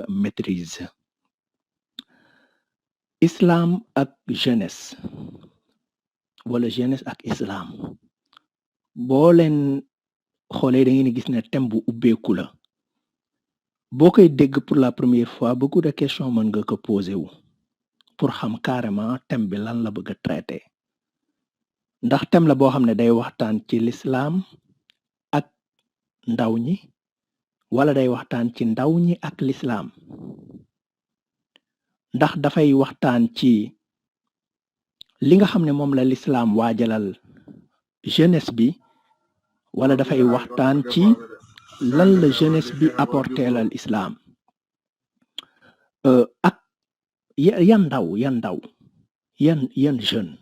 maîtrise. Islam ak jeunesse wala jeunesse ak islam boo leen xoolee da ngeen di gis ne thème bu ubbeeku la boo koy dégg pour la première fois beaucoup de questions mën nga ko posé wu pour xam carrément thème bi lan la bëgg a traité ndax thème la boo xam ne day waxtaan ci l'islam ak ndaw ñi wala day waxtaan ci ndaw ñi ak l'islam ndax dafay waxtaan ci li nga xam ne moom la l'islam waajalal jeunesse bi wala dafay waxtaan ci lan la jeunesse bi apporté lal islam ak yan ndaw yan jeune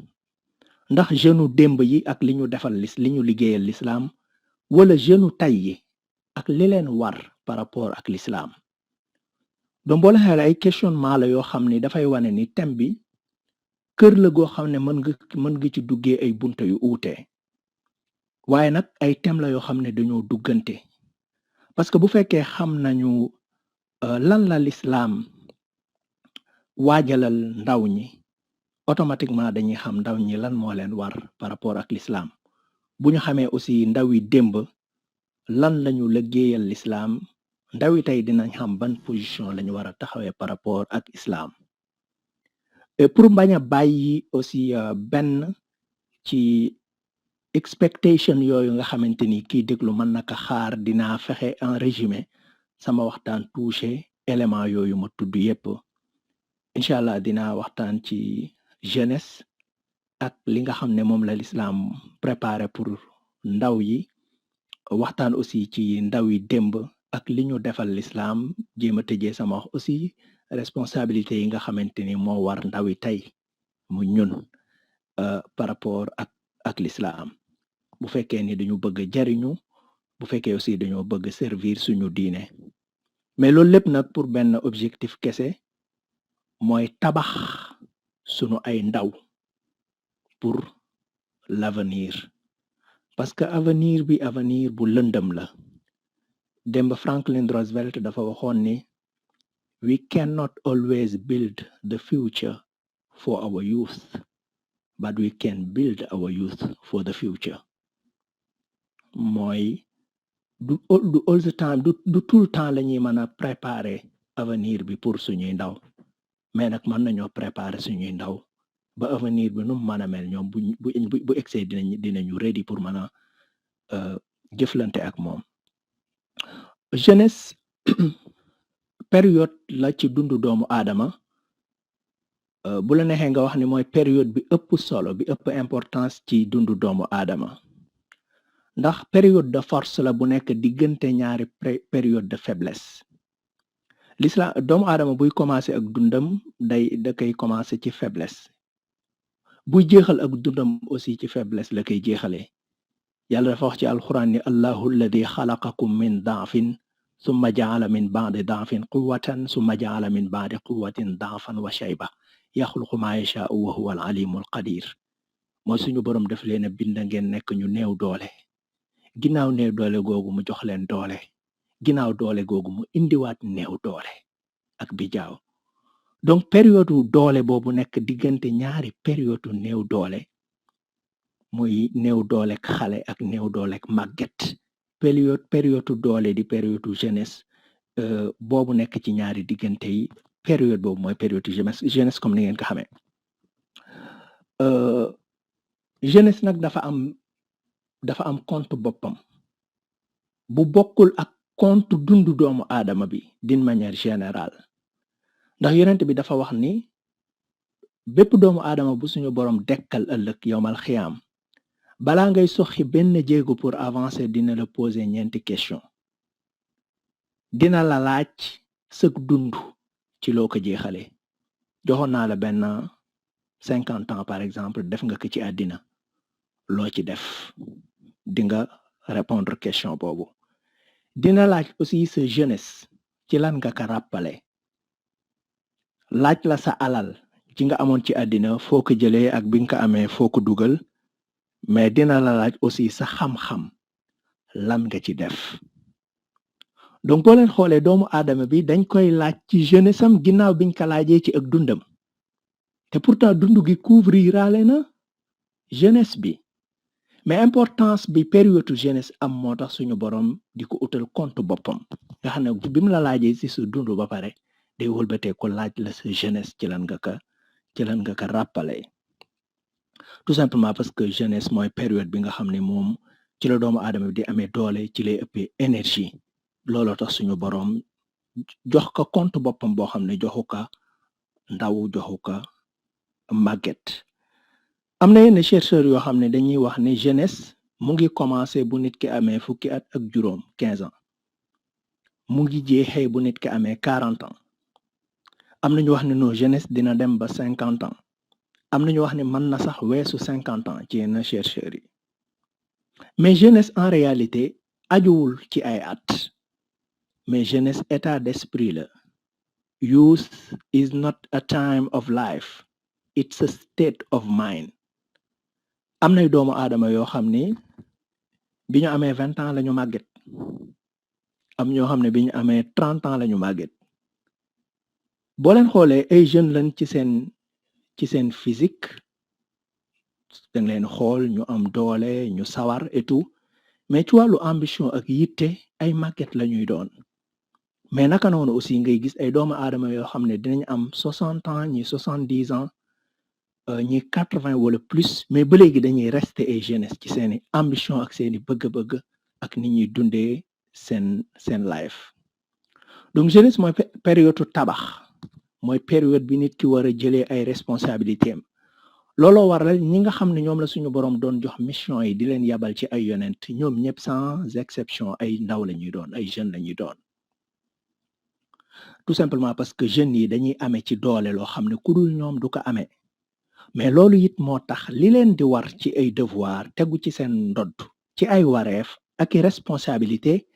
ndax jeune démb yi ak li ñu defal li ñu liggéeyal l'islam wala jeune tay yi ak li leen war par rapport ak l'islam donc boo la xeele ay questionnement la yoo xam ni dafay wane ni thème bi kër la goo xam ne mën nga ci duggee ay bunta yu uute waaye nag ay thème la yoo xam ne dañoo duggante parce que bu fekkee xam nañu lan la l'islam waajalal ndaw ñi automatiquement dañuy xam ndaw ñi lan moo leen war par rapport ak l'islam bu ñu xamee aussi ndaw yi démb lan lañu liggéeyal l'islam ndaw yi tey dinañ xam ban position lañu war a taxawee par rapport ak islam et pour bañ a bàyyi aussi benn ci expectation yooyu nga xamante ni kii déglu mën na ko xaar dinaa fexe en résumé sama waxtaan touché élément yooyu ma tudd yépp incha allah dinaa waxtaan ci jeunesse ak li nga xam ne moom la l'islam préparé pour ndaw yi waxtaan aussi ci ndaw yi démb ak li ñu defal l'islam jéem a tëjee sama wax aussi responsabilité yi nga xamante ni moo war ndaw yi tey mu ñun par rapport ak l'islam bu fekkee ni dañu bëgg jariñu bu fekkee aussi dañoo bëgg servir suñu diine mais loolu lépp nag pour benn objectif kese mooy tabax suñu ay ndaw pour l'avenir parce que avenir bu lëndëm la démb Franklin Roosevelt dafa waxoon ni we cannot always build the future for our youth but we can build our youth for the future mooy du all the time du tout le temps la ñuy mën a préparer avenir bi pour suñuy ndaw mais nag mën nañoo préparer suñuy ndaw ba avenir bi nu mu mën a mel ñoom bu egsee dinañu ready pour mën a jëflante ak moom jeunesse période la ci dundu doomu aadama bu la neexee nga wax ni mooy période bi ëpp solo bi ëpp importance ci dundu doomu aadama ndax période de force la bu nekk diggante ñaari période de faiblesse l'islam doomu aadama buy commencer ak dundam da koy commencer ci faiblesse buy jeexal ak dundam aussi ci faiblesse la koy jeexalee yàlla dafa wax ci alxuraan ni allahu alladi xalaqakum min daafin summa jaala min baadi daafin quwwatan summa jaala min baadi quwwatin daafan wa shayba yaxluqu maa yashaa'u wa huwa al alimu al qadir mooy suñu borom def leen a bind ngeen nekk ñu néew doole ginnaaw néew doole googu mu jox leen doole ginnaaw doole googu mu indiwaat néew doole ak bijaaw donc période doole boobu nekk diggante ñaari période néew doole muy néew doole ak xale ak néew doole ak màgget période doole di période jeunesse boobu nekk ci ñaari diggante yi période boobu mooy période jeunesse comme ni ngeen ko xamee jeunesse nag dafa am compte boppam bu bokkul ak compte dundu doomu aadama bi d'une manière générale ndax yonent bi dafa wax ni bépp doomu aadama bu suñu borom dekkal ëllëg yowmal xiyaam balaa ngay soxi benn jéego pour avancer dina la poser ñeenti question dina la laaj sëg dund ci loo ko jeexalee joxoon naa la benn 50 ans par exemple def nga ko ci àddina loo ci def di nga répondre question boobu dina laaj aussi sa jeunesse ci lan nga ko rappelé laaj la sa alal ci nga amoon ci àddina foo ko jëlee ak bi nga ko amee foo ko dugal mais dina la laaj aussi sa xam-xam lan nga ci def donc boo leen xoolee doomu aadama bi dañ koy laaj ci jeunesse am ginnaaw biñ ko laajee ci ak dundam te pourtant dund gi couvriraale na jeunesse bi mais importance bi période jeunesse am moo tax suñu borom di ko utal compte boppam nga xam ne bi mu la laajee ci sa dund ba pare day wëlbatee ko laaj la sa jeunesse ci lan nga ko rappelé tout simplement parce que jeunesse mooy période bi nga xam ne moom ci la doomu aadama bi di amee doole ci lay ëppee énergie looloo tax suñu borom jox ko compte boppam boo xam ne joxu ko ndaw joxu ko màgget am na yenn chercheurs yoo xam ne dañuy wax ne jeunesse mu ngi commencé bu nit ki amee fukki at ak juróom 15 ans mu ngi jeexee bu nit ki amee 40 ans am na ñu wax ne non jeunesse dina dem ba 50 ans am na ñu wax ne mën na sax weesu 50 ans ci yenn chercheurs yi mais jeunesse en réalité ajuwul ci ay at mais jeunesse état d'esprit la youth is not a time of life it's a state of mind am nay doomu aadama yoo xam ne bi ñu amee 20 ans la ñu màgget am ñoo xam ne bi ñu amee 30 ans la ñu màgget boo leen xoolee ay jeunes lañ ci seen physique da nga leen xool ñu am doole ñu sawar et tout mais ci wàllu ambition ak yitte ay màgget la ñuy doon mais naka noonu aussi ngay gis ay doomu aadama yoo xam ne dinañ am 60 ans ñi 70 ans ñi 80 wala plus mais ba léegi dañuy rester ay jeunesse ci seeni ambition ak seeni bëgg-bëgg ak ni ñuy dundee seen life donc jeunesse mooy période tabax mooy période bi nit ki war a jëlee ay responsabilités am looloo waral ñi nga xam ne ñoom la suñu borom doon jox mission yi di leen yabal ci ay yonent ñoom ñëpp sans exception ay ndaw la ñuy doon ay jeunes la ñuy doon tout simplement parce que jeunes yi dañuy amee ci doole loo xam ne ku dul ñoom du ko amee mais loolu it moo tax li leen di war ci ay devoir tegu ci seen ndodd ci ay wareef ak i responsabilité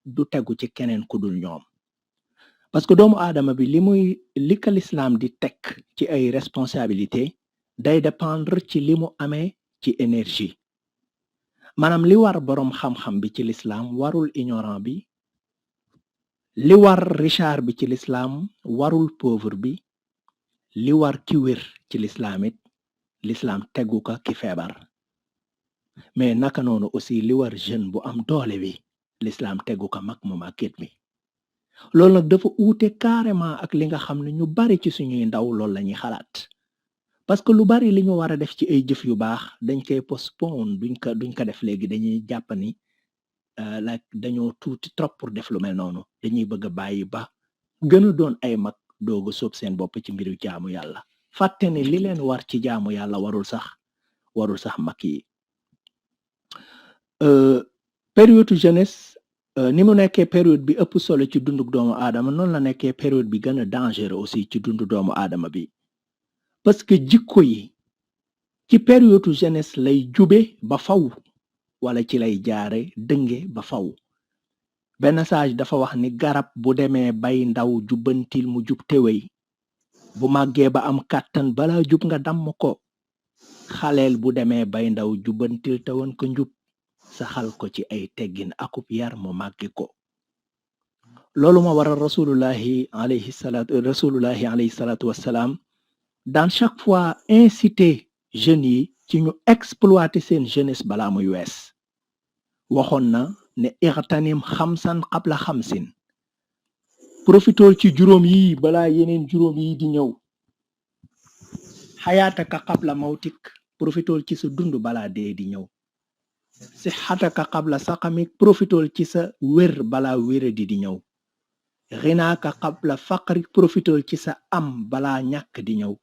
du tegu ci keneen ku dul ñoom parce que doomu aadama bi li ko lislaam di teg ci ay responsabilité day dépendre ci li mu amee ci énergie maanaam li war boroom xam-xam bi ci lislaam warul ignorant bi li war richard bi ci lislaam warul pauvre bi li war ki wér ci lislaam it lislaam tegu ko ki feebar mais naka noonu aussi li war jeune bu am doole bi lislaam tegu ko mag mu màgget bi loolu nag dafa uute carrément ak li nga xam ne ñu bari ci suñuy ndaw loolu la ñuy xalaat parce que lu bari li ñu war a def ci ay jëf yu baax dañ koy postpone duñ ko def léegi dañuy jàpp ni dañoo tuuti trop pour def lu mel noonu dañuy bëgg a bàyyi ba gën a doon ay mag doog a sóob seen bopp ci mbiru jaamu yàlla fàtte ne li leen war ci jaamu yàlla warul sax mag yi période jeunesse ni mu nekkee période bi ëpp solo ci dunduk doomu aadama noonu la nekkee période bi gën a dangereux aussi ci dundu doomu aadama bi parce que jikko yi ci période jeunesse lay jube ba faw wala ci lay jaare dënge ba faw benn sage dafa wax ni garab bu demee bay ndaw jubbantil mu jub tewey bu màggee ba am kàttan bala jub nga damm ko xaleel bu demee bay ndaw jubbantil te woon ko njub saxal ko ci ay teggin akub yar mu màgge ko loolu moo waral rasulullahi alayhi salatu wassalaam dans chaque fois inciter jeunes yi ci ñu exploiter seen jeunesse balaa muy wees waxoon na ne irtanim xamsan qabla xamsin profitool ci juróom yi balaa yeneen juróom yi di ñëw xayaataka qabla mawtik profitool ci sa dund balaa dee di ñëw sixataka qabla saqamik profitool ci sa wér balaa wéradi di ñëw xinaaka qabla faqrik profitool ci sa am balaa ñàkk di ñëw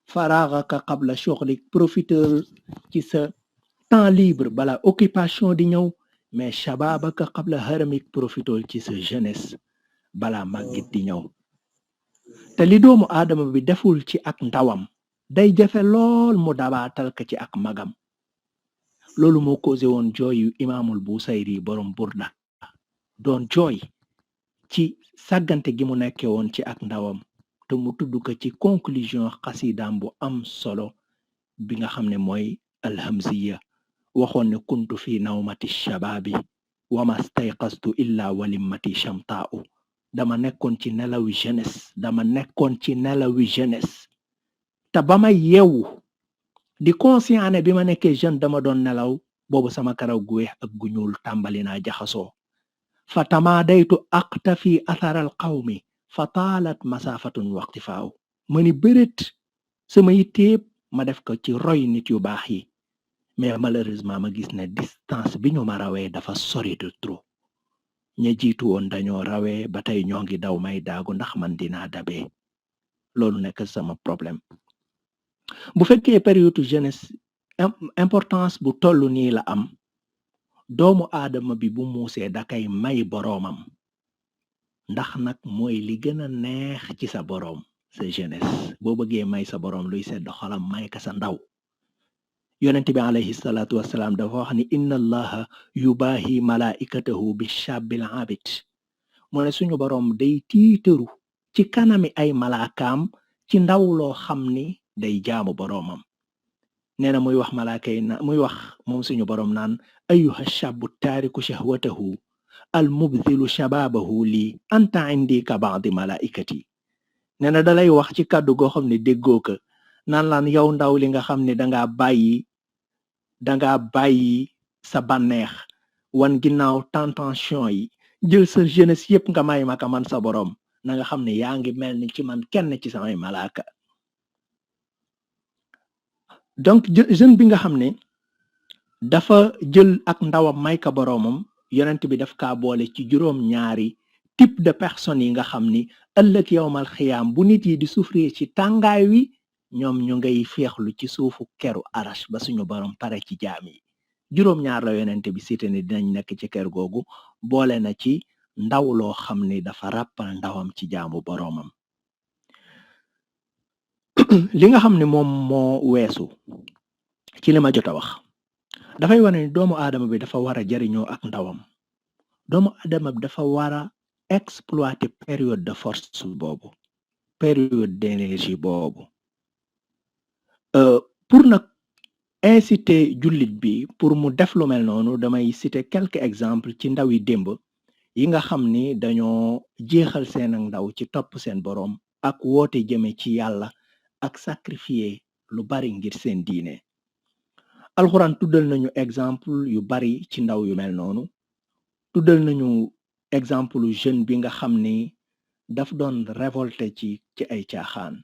faraagaka qabla shughlik profitool ci sa temps libre balaa occupation di ñëw mais shababaka qabla haramik profitool ci sa jeunesse balaa màggit di ñëw te li doomu aadama bi deful ci ak ndawam day jafe lool mu dabaatal ka ci ak magam loolu moo causé woon jooy yu imaamul Busayri borom burda doon jooy ci sàggante gi mu nekkee woon ci ak ndawam te mu tudd ko ci conclusion xasidaam bu am solo bi nga xam ne mooy alhamziya waxoon ne kuntu fi nawmati shababi wama stayqastu illa walimmati shamtaa'u dama nekkoon ci nelawi jeunesse te ba ma yeewu di conscient ne bi ma nekkee jeune dama doon nelaw boobu sama karaw gu weex ak gu ñuul tàmbali naa jaxasoo fa tamaadaytu aqtafi athara al qawmi fa taalat masafatun waqtifaaw ma ni bëreet sama yitteeb ma def ko ci roy nit yu baax yi mais malheureusement ma gis ne distance bi ñu ma rawee dafa sori de trop ña jiitu woon dañoo rawee ba tey ñoo ngi daw may daagu ndax man dinaa dabee loolu nekk sama problème bu fekkee période jeunesse importance bu toll nii la am doomu aadama bi bu muusee da kay may boroomam ndax nag mooy li gën a neex ci sa boroom sa jeunesse boo bëggee may sa boroom luy sedd xolam may ka sa ndaw yonent bi alayhi salaatu wassalaam dafa wax ni inna allaha yubaahi malaikatahu bi shabil abid mu ne suñu boroom day tiitaru ci kanami ay malaakaam ci ndaw loo xam ni day jaamu boroomam nee na muy wax malaaka yi na muy wax moom suñu boroom naan ayuha shabu taariku shahwatahu al mubdilu shababahu lii anta indi ka baadi malaikati nee na dalay wax ci kàddu goo xam ne déggoo ko naan laan yow ndaw li nga xam ne danga bàyyi sa bànneex wan ginnaaw tentation yi jël sa jeunesse yépp nga may ma ka man sa boroom na nga xam ne yaa ngi mel ni ci man kenn ci samay malaaka donc jeune bi nga xam ne dafa jël ak ndawam may ka boroomam yonent bi daf kaa boole ci juróom ñaari type de personnes yi nga xam ni ëllëg yowmal xiyaam bu nit yi di souffrir ci tàngaay wi ñoom ñu ngay féexlu ci suufu keru arash ba suñu borom pare ci jaam yi juróom ñaar la yonent bi cité ni dinañ nekk ci ker googu boole na ci ndaw loo xam ni dafa ràppal ndawam ci jaamu boroomam li nga xam ne moom moo weesu ci li ma jot a wax dafay wane ni doomu aadama bi dafa war a jariñoo ak ndawam doomu aadama bi dafa war a exploiter période de force boobu période d'énergie boobu pour nag inciter jullit bi pour mu def lu mel noonu damay citer quelques exemples ci ndaw yi démb yi nga xam ni dañoo jeexal seen ak ndaw ci topp seen boroom ak woote jëme ci yàlla ak sacrifier lu bari ngir seen diine alxuraan tuddal nañu exemple yu bari ci ndaw yu mel noonu tuddal nañu exemple jeune bi nga xam ni daf doon révolté ci ay caaxaan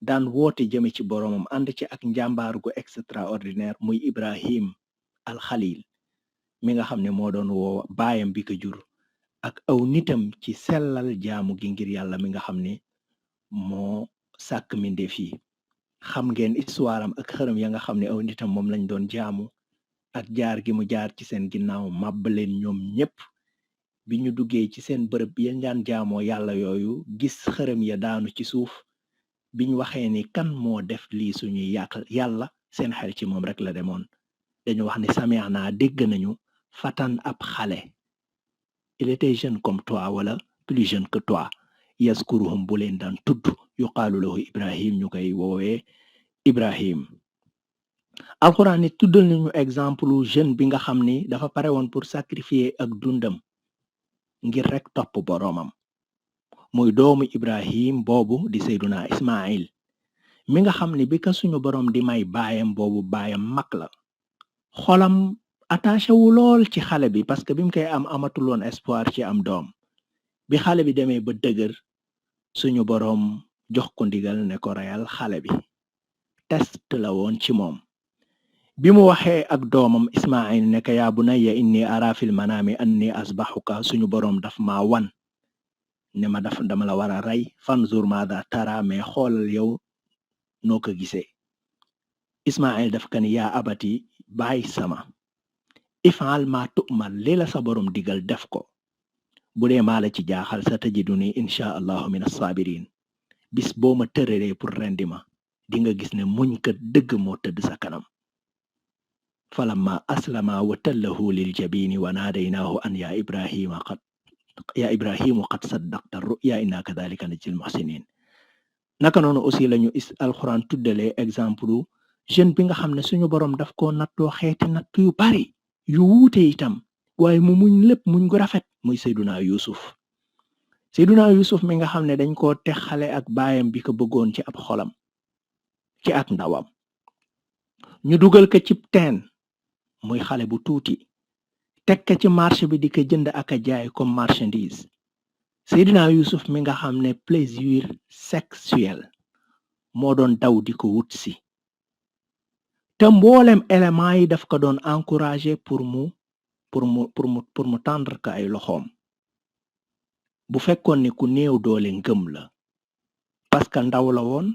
daan woote jëme ci boroomam ànd ci ak njàmbaar gu extraordinaire muy Ibrahim al Khalil mi nga xam ne moo doon woo baayam bi ko jur ak aw nitam ci sellal jaamu gi ngir yàlla mi nga xam ne moo sàkk mbindeef yi xam ngeen histoire am ak xërëm ya nga xam ne aw nitam moom lañ doon jaamu ak jaar gi mu jaar ci seen ginnaaw màbb leen ñoom ñépp bi ñu duggee ci seen bërëb ya daan jaamoo yàlla yooyu gis xërëm ya daanu ci suuf biñ waxee ni kan moo def lii suñuy yàq yàlla seen xel ci moom rek la demoon dañu wax ni sami'na dégg nañu fatan ab xale il était jeune comme toi wala plus jeune que toi yazkuruhum bu leen daan tudd yuqaalu lahu Ibrahim ñu koy woowee Ibrahim alxuraan ni tuddal nañu exemple jeune bi nga xam ni dafa pare woon pour sacrifier ak dundam ngir rek topp boroomam muy doomu Ibrahim boobu di Seyduna Ismaïl mi nga xam ni bi ka suñu boroom di may baayam boobu baayam mag la xolam attaché wu lool ci xale bi parce que bi mu koy am amatuloon espoir ci am doom bi xale bi demee ba dëgër suñu boroom jox ko ndigal ne ko reyal xale bi test la woon ci moom bi mu waxee ak doomam Ismaïl ne ko yaa bunayya inni ara fil manaami anni asbahuka suñu boroom daf ma wan ne ma dama la war a rey fanzur maada tara mais xoolal yow noo ko gisee Ismaïl daf ka ni yaa abati baay sama if'al ma tu'mar li la sa boroom digal def ko bu dee maa la ci jaaxal sa tajiduni insha allahu min as-sabirin bis boo ma tërëree pour rendi ma di nga gis ne muñ ko dëgg moo tëdd sa kanam falamma aslama wa tallahu lil jabini wa naadaynaahu an ya ibrahimu qad saddaqta ru'ya inna kadhalika najzil muhsinin naka noonu aussi lañu alxuraan tuddalee exemple jeune bi nga xam ne suñu boroom daf ko nattoo xeeti natt yu bari yu wuute itam waaye mu muñ lépp muñ gu rafet muy Seyduna Yusuf mi nga xam ne dañ koo texale ak baayam bi ko bëggoon ci ab xolam ci ak ndawam ñu dugal ko ci teen muy xale bu tuuti teg ko ci marché bi di ko jënd ak a jaay comme marchandise Seydina Yusuf mi nga xam ne plaisir sexuel moo doon daw di ko wut si te mboolem élément yi daf ko doon encourager pour mu tendre ko ay loxoom bu fekkoon ni ku néew doole ngëm la parce que ndaw la woon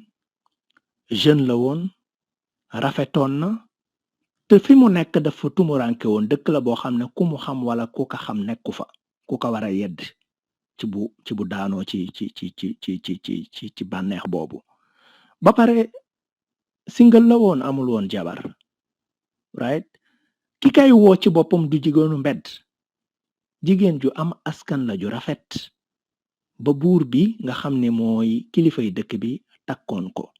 jeune la woon rafetoon na te fi mu nekk dafa tumuranke woon dëkk la boo xam ne ku mu xam wala ku ko xam nekku fa ku ko war a yedd ci bu daanoo ci bànneex boobu ba pare single la woon amul woon jabar right ki kay woo ci boppam du jigéenu mbedd jigéen ju am askan la ju rafet ba buur bi nga xam ne mooy kilifay dëkk bi takkoon ko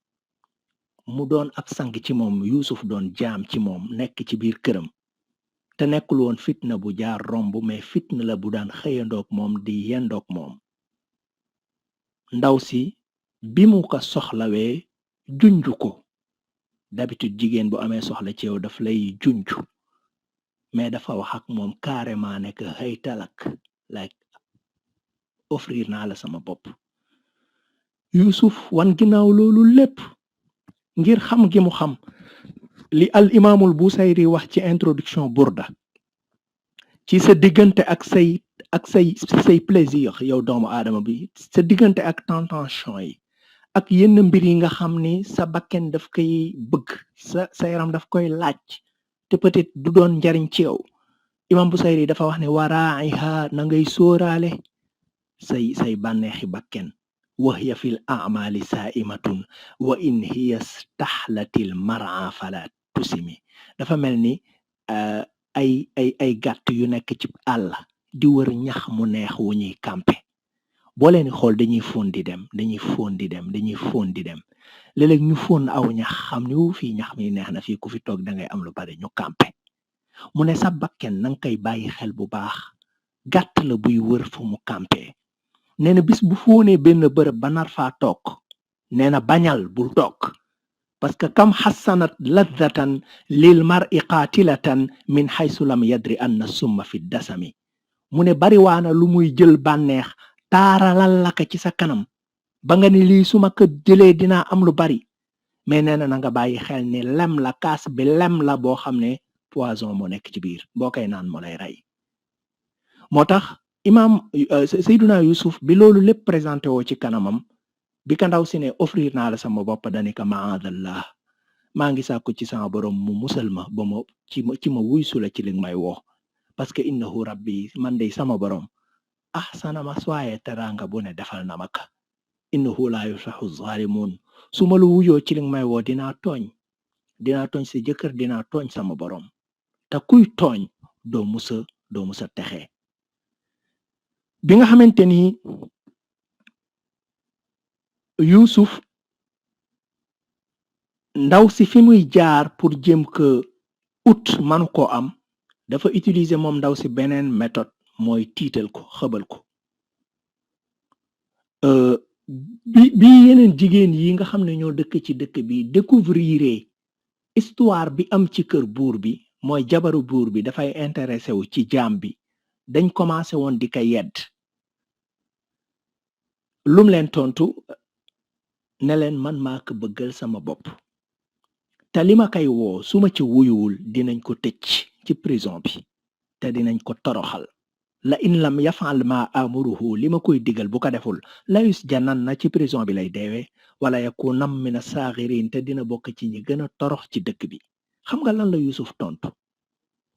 mu doon ab sang ci moom Yusuf doon jaam ci moom nekk ci biir këram te nekkul woon fitna bu jaar romb mais fitna la bu daan xëyandoog moom di yendoog moom ndaw si bi mu ko soxlawee junju ko d'habitude jigéen bu amee soxla ci yow daf lay junju mais dafa wax ak moom carrément ne que xëy talak like offrir naa la sama bopp Yusuf wan ginnaaw loolu lépp ngir xam gi mu xam li al imaamul Busayri wax ci introduction Burda ci sa diggante ak say plaisir yow doomu aadama bi sa diggante ak tentation yi ak yenn mbir yi nga xam ni sa bakken daf koy bëgg sa yaram daf koy laaj te peut-être du doon njariñ ci yow imam Busayri dafa wax ne waraiha na ngay sóoraale say bànneexi bakken wa hiya fil a'mali sa'imatun wa in hiya stahlatil mar'a fala tusimi dafa mel ni ay gàtt yu nekk ci àll di wër ñax mu neex wu ñuy campe boo leen xool dañuy fóon di dem léeg-léeg ñu fóon aw ñax xam ni wu fii ñax mi neex na fii ku fi toog da ngay am lu bari ñu campe mu ne sa bakken nanga koy bàyyi xel bu baax gàtt la buy wër fu mu campe nee na bis bu fóonee benn bërëb ba nar faa toog nee na bañal bul toog parce que kam xassanat ladatan lil mar'i qatilatan min haysu lam yadri anna summa fi dasami mu ne bari waana lu muy jël bànneex taaralal la ko ci sa kanam ba nga ni lii su ma ko jëlee dinaa am lu bari mais nee na nga bàyyi xel ni lem la kaas bi lem la boo xam ne poison moo nekk ci biir boo koy naan moo lay rey moo tax imam Seyduna Yusuf bi loolu lépp présenté woo ci kanamam bi ka ndaw si ne offrir naa la sama bopp danika maadallah maa ngi sàkku ci sama borom mu musal ma ba ma ci ma wuysu la ci li may woo parce que innahu rabbi man day sama borom ahsana maswaya teranga bu ne defal na maka innahu la yuflihu zalimun su ma lu wuyoo ci li may woo dinaa tooñ sa jëkkër dinaa tooñ sama borom te kuy tooñ doo musa texe bi nga xamante ni Yusuf ndaw si fi muy jaar pour jëm ko ut manu koo am dafa utiliser moom ndaw si beneen méthode mooy tiital ko xëbal ko bi yeneen jigéen yi nga xam ne ñoo dëkk ci dëkk bi découvrir histoire bi am ci kër buur bi mooy jabaru buur bi dafay intéressé wu ci jaam bi dañ commencé woon di ko yedd lum leen tontu ne leen man maa ko bëggal sama bopp te li ma koy woo su ma ci wuyuwul dinañ ko tëj ci prison bi te dinañ ko toroxal la in lam yafal ma amuruhu li ma koy digal bu ko deful layus janan na ci prison bi lay deewee wala yakunam mina saaxirin te dina bokk ci ñi gën a torox ci dëkk bi xam nga lan la Yusuf tontu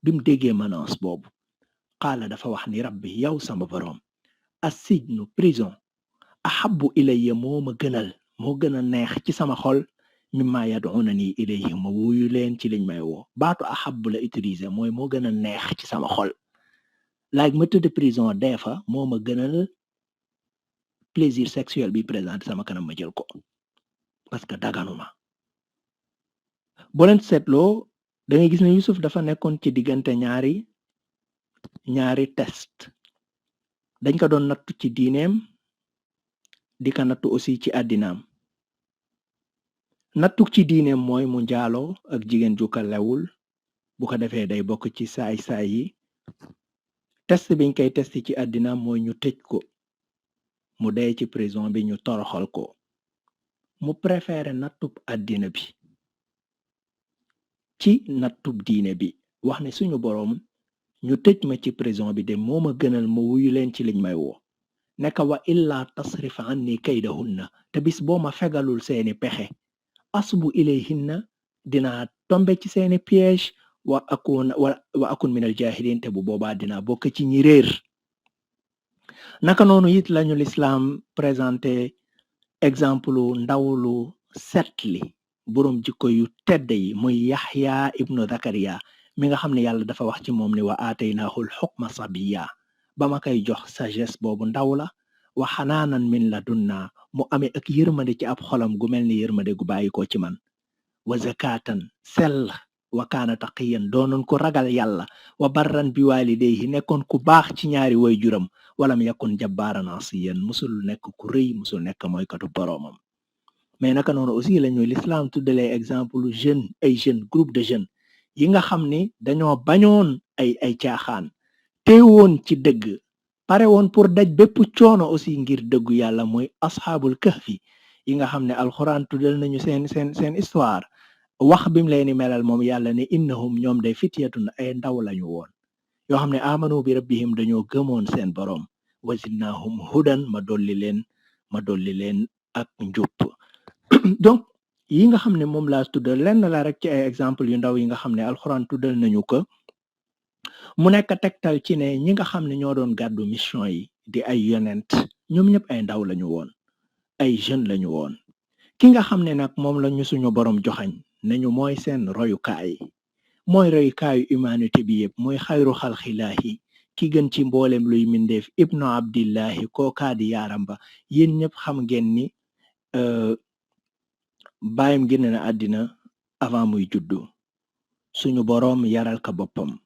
bi mu déggee menace boobu qaala dafa wax ni rabbi yow sama borom assijnu prison ahabbu ilayya moo gën a neex ci sama xol mimma yad'unani ilayhi ma wuyu leen ci liñ may woo baatu ahabbu la utiliser mooy moo gën a neex ci sama xol like ma tëdd prison dee fa moo ma gënal plaisir sexuel bi présenté sama kanam ma jël ko parce que daganuma boo leen seetloo da ngay gis ne Yusuf dafa nekkoon ci diggante ñaari ñaari test dañ ko doon nattu ci diineem di ko nattu aussi ci àddinaam. nattu ci diineem mooy mu njaaloo ak jigéen ju ko lewul bu ko defee day bokk ci saay-saay yi. test biñ koy testi ci àddinaam mooy ñu tëj ko mu dee ci prison bi ñu toroxal ko. mu préféré nattub àddina bi ci nattub diine bi wax ne suñu boroom ñu tëj ma ci prison bi de moo ma gënal ma wuyu leen ci liñ may woo nekk wa illaa tasrif anni kaydahunna te bis boo ma fegalul seeni pexe asbu ilayhinna dinaa tombe ci seeni piège wa akun minal jahilin te bu boobaa dinaa bokk ci ñi réer. naka noonu it lañu lislaam présenté exemple ndawlu setli boroom jikko yu tedd yi muy Yaxya ibnu Zakariya mi nga xam ne yàlla dafa wax ci moom ni wa aataynaahul xukma sabiya ba ma koy jox sagesse boobu ndaw la wa xanaanan min ladunna mu amee ak yërmande ci ab xolam gu mel ni yërmande gu bàyyi ko ci man wa zakatan sell wa kaana taqiyan doonoon ko ragal yàlla wa barran bi walidayhi nekkoon ku baax ci ñaari way juram walam yakun jabbaaran asiyan musul nekk ku rëy musul nekk mooy katu boroomam. mais naka noonu aussi la ñuy l'islam tuddalee exemple ay jeunes groupe de jeunes yi nga xam ni dañoo bañoon ay caaxaan teewoon ci dëgg pare woon pour daj bépp coono aussi ngir dëggu yàlla mooy asxaabul kahfi yi nga xam ne alxuraan tuddal nañu seen histoire wax bim leen ni melal moom yàlla ne innahum ñoom day fityatun ay ndaw lañu woon yoo xam ne amanu bi rabbihim dañoo gëmoon seen boroom wa zidnaahum hudan ma dolli leen ak njub. donc yi nga xam ne moom laa tuddal lenn la rek ci ay exemple yu ndaw yi nga xam ne alxuraan tuddal nañu ko mu nekk tegtal ci ne ñi nga xam ne ñoo doon gàddu mission yi di ay yonent ñoom ñëpp ay ndaw lañu woon ay jeunes lañu woon. ki nga xam ne nag moom lañu suñu boroom joxañ nañu mooy seen royukaay mooy royukaayu humanité bi yëpp mooy xayru xalxilaahi ki gën ci mboolem luy mindeef ibnu abdillahi kookaadi yaaram ba. yéen ñëpp xam ngeen ni baayam génn na àddina avant muy juddu suñu boroom yaral ka boppam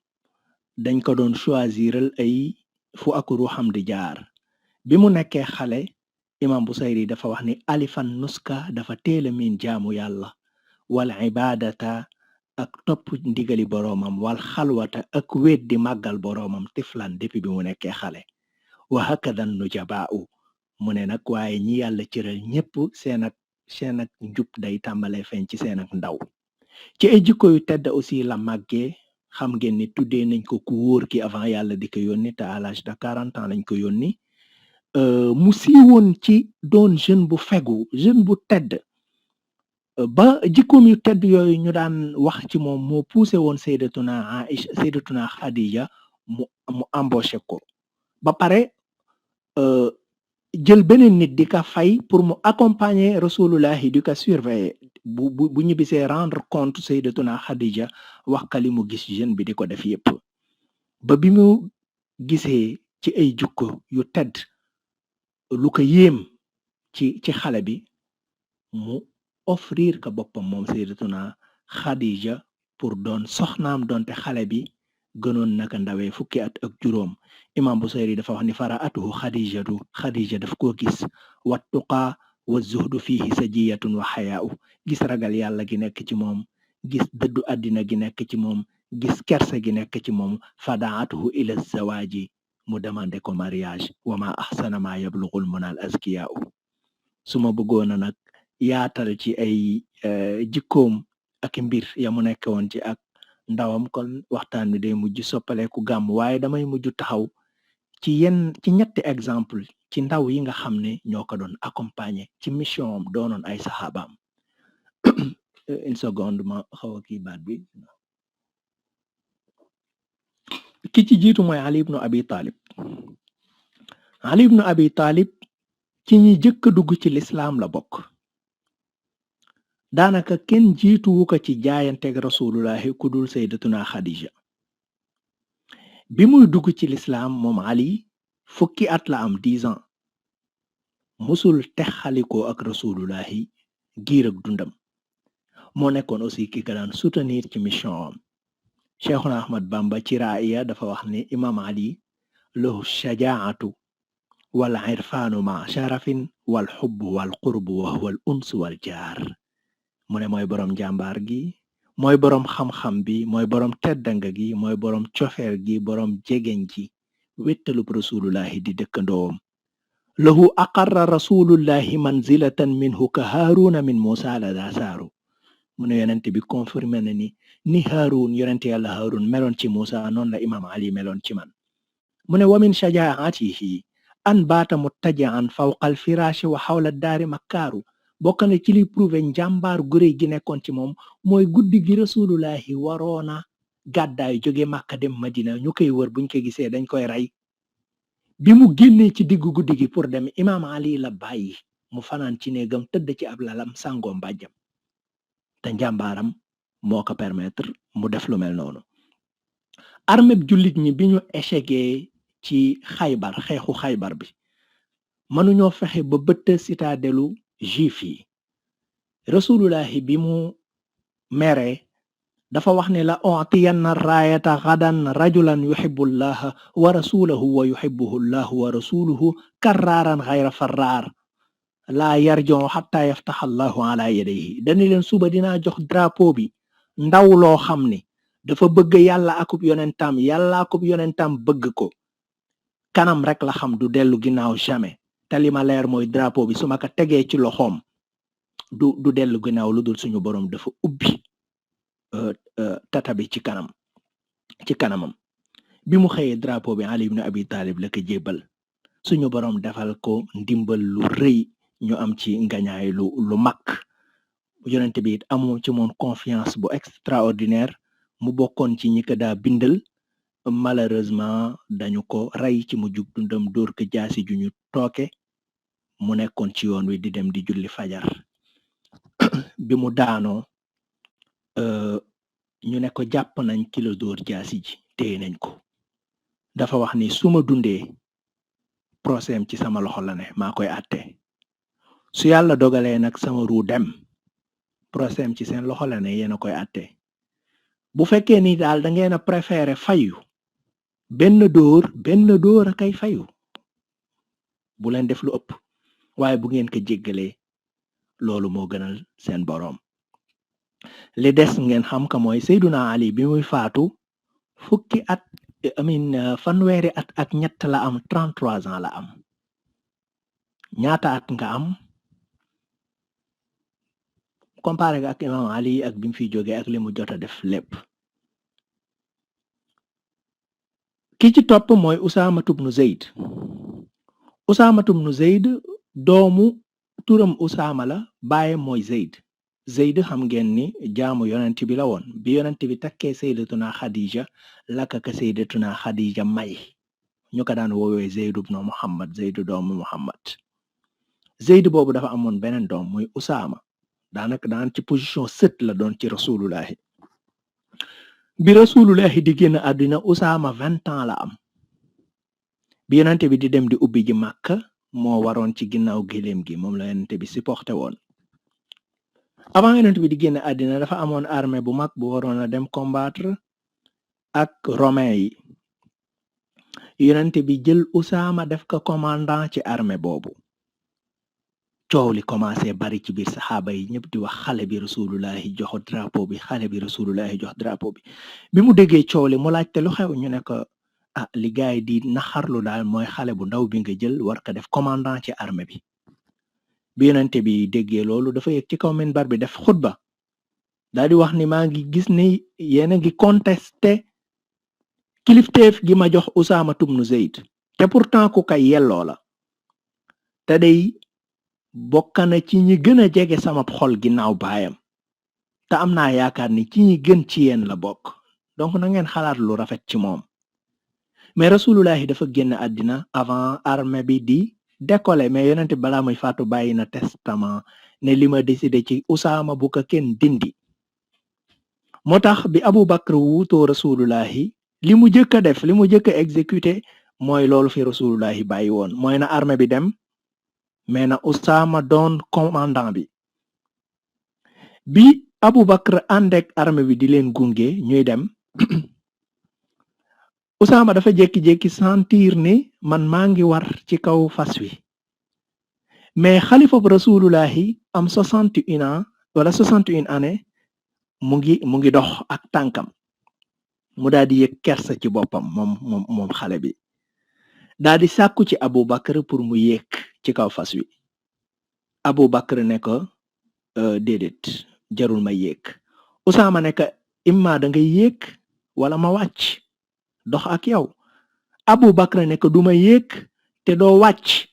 dañ ko doon choisiral ay fu ak ruuxam di jaar bi mu nekkee xale imam Busayri dafa wax ni alifan nuska dafa teel a miin jaamu yàlla wal ibadata ak topp ndigali boroomam wal xalwata ak wéet di màggal boroomam tiflan depuis bi mu nekkee xale wa hakadan nujabaa'u mu ne nag waaye ñi yàlla cëral ñëpp seen ak njub day tàmbalee feeñ ci seen ak ndaw ci ay jikko yu tedd aussi la màggee xam ngeen ni tuddee nañ ko ku wóor ki avant yàlla di ko yónni te à l'âge de 40 ans lañ ko yónni mu siiwoon ci doon jeune bu fegu jeune bu tedd ba jikkoom yu tedd yooyu ñu daan wax ci moom moo poussé woon sayyidatuna Khadija mu embauché ko ba pare jël beneen nit di ka fay pour mu accompagner rasulullahi di ka surveiller bu ñibbisee rendre compte sayyidatuna Khadija wax ka li mu gis jeune bi di ko def yépp ba bi mu gisee ci ay jukko yu tedd lu ko yéem ci xale bi mu offrir ka boppam moom sayyidatuna Khadija pour doon soxnaam doonte xale bi gënoon naka ndawee fukki at ak juróom. imam Busayri dafa wax ni faraatuhu Khadija daf koo gis wattuqaa wa zuhdu fihi sajiyatun wa xayaa'u gis ragal yàlla gi nekk ci moom gis dëddu àddina gi nekk ci moom gis kersa gi nekk ci moom fadaatuhu ila zawaaji mu demandé ko mariage wa ma ahsana ma yablughul munal azkiyaa'u su ma bëggoon nag yaatal ci ay jikkoom ak mbir ya mu nekk woon ci ak ndawam kon waxtaan bi day mujj soppaleeku gàmm waaye damay mujj taxaw ci ñetti exemple ci ndaw yi nga xam ne ñoo ko doon accompagner ci mission am doonoon ay saxaabaam. une seconde ma xaw a kii baat bi ki ci jiitu mooy Ali ibnu Abi Talib. Ali ibnu Abi Talib ci ñi jëkk a dugg ci lislaam la bokk. daanaka kenn jiituwu ko ci jaayanteeg rasulullahi ku dul sayyidatuna Khadija. bi muy dugg ci lislaam moom Ali fukki at la am 10 ans musul texalikoo ak rasulullahi giir ak dundam moo nekkoon aussi ki ka daan soutenir ci mission am Cheikhuna Ahmad Bamba ci raaya dafa wax ni imam Ali lahu shajaatu wal irfaanu ma sharafin wal xubbu wal qurbu wa huwa al uns wal jaar. mu ne mooy boroom jàmbaar gi, mooy boroom xam-xam bi, mooy boroom teddanga gi, mooy boroom cofeer gi, boroom jegeñ ji, wettalub rasulullahi di dëkkandoom. lahu aqarra rasulullahi manzilatan minhu ka haaruna min Musa la daa saaru. mu ne yonent bi confirmé na ni Haarun yonent yàlla Haarun meloon ci Musa noonu la imam Ali meloon ci man. mu ne wa min shajaatihi an baata muttaji'an fawqa al firaashi wa xawla daari makkaaru. bokk na ci li prouvé njàmbaar gu rëy gi nekkoon ci moom mooy guddi gi rasulullahi waroona gàddaay jóge Màkka dem Madina ñu koy wër buñ ko gisee dañ koy rey. bi mu génnee ci diggu guddi gi pour dem imam Ali la bàyyi mu fanaan ci néegam tëdd ci ab lalam sangoo mbàjjam te njàmbaaram moo ko permettre mu def lu mel noonu. armeb jullit ñi bi ñu échecgee ci xaybar xeexu xaybar bi mënuñoo fexe ba bëtt citadelu juif yi. rasulullahi bi mu mere dafa wax ne la utiyanna raayata gadan rajulan yuhibbu llaha wa rasulahu wa yuhibbuhu llahu wa rasuluhu karraaran xayra farraar laa yarjon xatta yaftaxa allahu ala yadayhi. dani leen suba dinaa jox drapeau bi ndaw loo xam ne dafa bëgg yàlla akub yonentam yàlla akub yonentam bëgg ko, kanam rek la xam du dellu ginnaaw jamais. te li ma leer mooy drapeau bi su ma ko tegee ci loxoom du dellu ginnaaw lu dul suñu borom dafa ubbi tata bi ci kanamam. bi mu xëyee drapeau bi Ali ibn Abi Talib la ko jébbal. suñu borom defal ko ndimbal lu rëy ñu am ci ngañaay lu mag. yonent bi it amoo ci moom confiance bu extraordinaire mu bokkoon ci ñi ko daa bindal. malheureusement dañu ko rey ci mujjug dundam dóor ko jaasi ju ñu tooke mu nekkoon ci yoon wi di dem di julli fajar. bi mu daanoo ñu ne ko jàpp nañ kilo dóor jaasi ji téye nañ ko. dafa wax ni su ma dundee procès am ci sama loxo la ne maa koy àtte. su yàlla dogalee nag sama ruu dem procès am ci seen loxo la ne yéen a koy àtte. bu fekkee ni daal da ngeen a préféré fayu benn dóor a kay fayu bu leen def lu ëpp, waaye bu ngeen ko jéggalee loolu moo gënal seen boroom. li des ngeen xam ka mooy Seyduna Ali bi muy faatu fanweeri at ak ñett la am, 33 ans la am. ñaata at nga am comparé ak imam Ali ak bi mu fi jógee ak li mu jot a def lépp. ki ci topp mooy Usaamatu bnu Zeyd. Usaamatu bnu Zeyd doomu turam Usaama la, baayam mooy Zeyd. Zeyd xam ngeen ni jaamu yonent bi la woon. bi yonent bi takkee sayyidatuna Khadija laka ka sayyidatuna Khadija may ñu ko daan woowee Zeyd bnu Muhammad, Zeyd doomu Muhammad. Zeyd boobu dafa amoon beneen doom muy Usaama. daanaka daan ci position sët la doon ci rasulullahi. bi rasulullahi di génn àddina Usaama 20 ans la am. bi yonent bi di dem di ubbi ji Màkka moo waroon ci ginnaaw géléem gi, moom la yonent bi supporté woon. avant yonent bi di génn àddina dafa amoon armée bu mag bu waroon a dem combattre ak romain yi. yonent bi jël Usaama def ko commandant ci armée boobu. coow li commencé bari ci biir saxaaba yi ñëpp di wax xale bi rasulullahi jox drapeau bi, xale bi rasulullahi jox drapeau bi. bi mu déggee coow li mu laajte lu xew ñu ne ko li gaay di naxarlu daal mooy xale bu ndaw bi nga jël war ko def commandant ci armée bi. bi yonent bi déggee loolu dafa yëg ci kaw minbar bi def xutba daal di wax ni maa ngi gis ni yéen a ngi contesté kilifteef gi ma jox Usaama ibn Zayd te pourtant ku kay yelloo la te day bokk na ci ñi gën a jege sama xol ginnaaw baayam te am naa yaakaar ni ci ñi gën ci yéen la bokk, donc na ngeen xalaat lu rafet ci moom. mais rasulullahi dafa génn àddina avant armée bi di décoller, mais yonent balaa muy faatu bàyyi na testament ne li ma décidé ci Usaama bu ko kenn dindi. moo tax bi Abu Bakr wuutoo rasulullahi li mu jëkk a def, li mu jëkk a exécuté mooy loolu fi rasulullahi bàyyi woon, mooy na armée bi dem mais na Usaama doon commandant bi. bi Abu Bakr àndek armée bi di leen gunge ñuy dem Usaama dafa jékki-jékki sentir ni man maa ngi war ci kaw fas wi mais xalifa rasulullahi am 61 ans wala 61 années mu ngi dox ak tànkam mu daal di yëg kersa ci boppam moom xale bi daal di sàkku ci Abu Bakr pour mu yéeg ci kaw fas wi Abu Bakr ne ko déedéet jarul ma yéeg Usaama ne ko imma da ngay yéeg wala ma wàcc dox ak yow Abu Bakr ne ko du ma yéeg te doo wàcc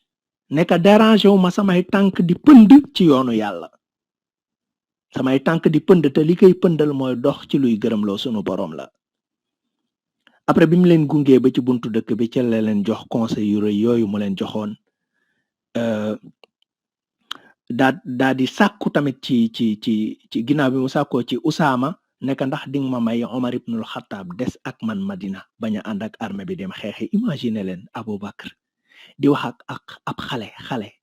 ne ko dérangé wu ma samay tànk di pënd ci yoonu yàlla samay tànk di pënd te li koy pëndal mooy dox ci luy gërëmloo sunu borom la après bi mu leen gungee ba ci buntu dëkk bi ca la leen jox conseil yu rëy yooyu mu leen joxoon daa di sàkku tamit ci ginnaaw bi mu sàkkoo ci Usaama nekk ndax dinga ma may Omar ibnul Xattaab des ak man Madina bañ a ànd ak armée bi dem xeexi imagine leen Abu Bakr di wax ak ab xale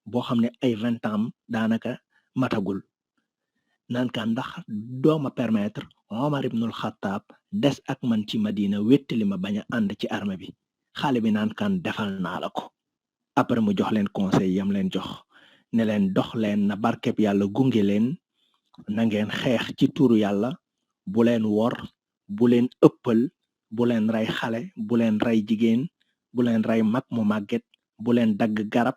boo xam ne ay 20 ans daanaka matagul naan ka ndax dooma permettre Omar ibnul Xattaab des ak man ci Madina wéttali ma bañ a ànd ci armée bi xale bi naan kan defal naa la ko après mu jox leen conseil yam leen jox ne leen dox leen na barkeb yàlla gunge leen na ngeen xeex ci turu yàlla bu leen wor bu leen ëppal bu leen rey xale bu leen rey jigéen bu leen rey mag mu màgget bu leen dagg garab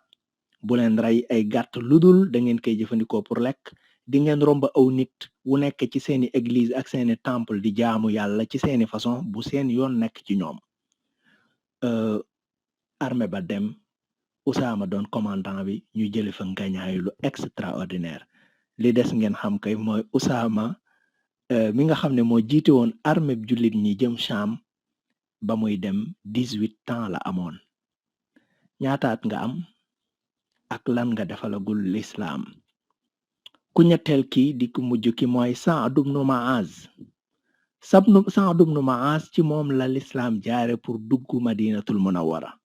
bu leen rey ay gàtt ludul da ngeen koy jëfandikoo pour lekk di ngeen romb aw nit wu nekk ci seeni église ak seeni temple di jaamu yàlla ci seeni façon bu seen yoon nekk ci ñoom armée ba dem Usaama doon commandant bi ñu jële fa ngañaayu lu extraordinaire li des ngeen xam kay mooy Usaama mi nga xam ne moo jiite woon armée bi jullit ñi jëm Sham ba muy dem 18 ans la amoon ñaataat nga am ak lan nga defalagul l'islam ku ñetteel ki di ku mujj ki mooy Saad ibnu Muaz Saad ibnu Muaz ci moom la l'islam jaare pour dugg Madinatul Munawwara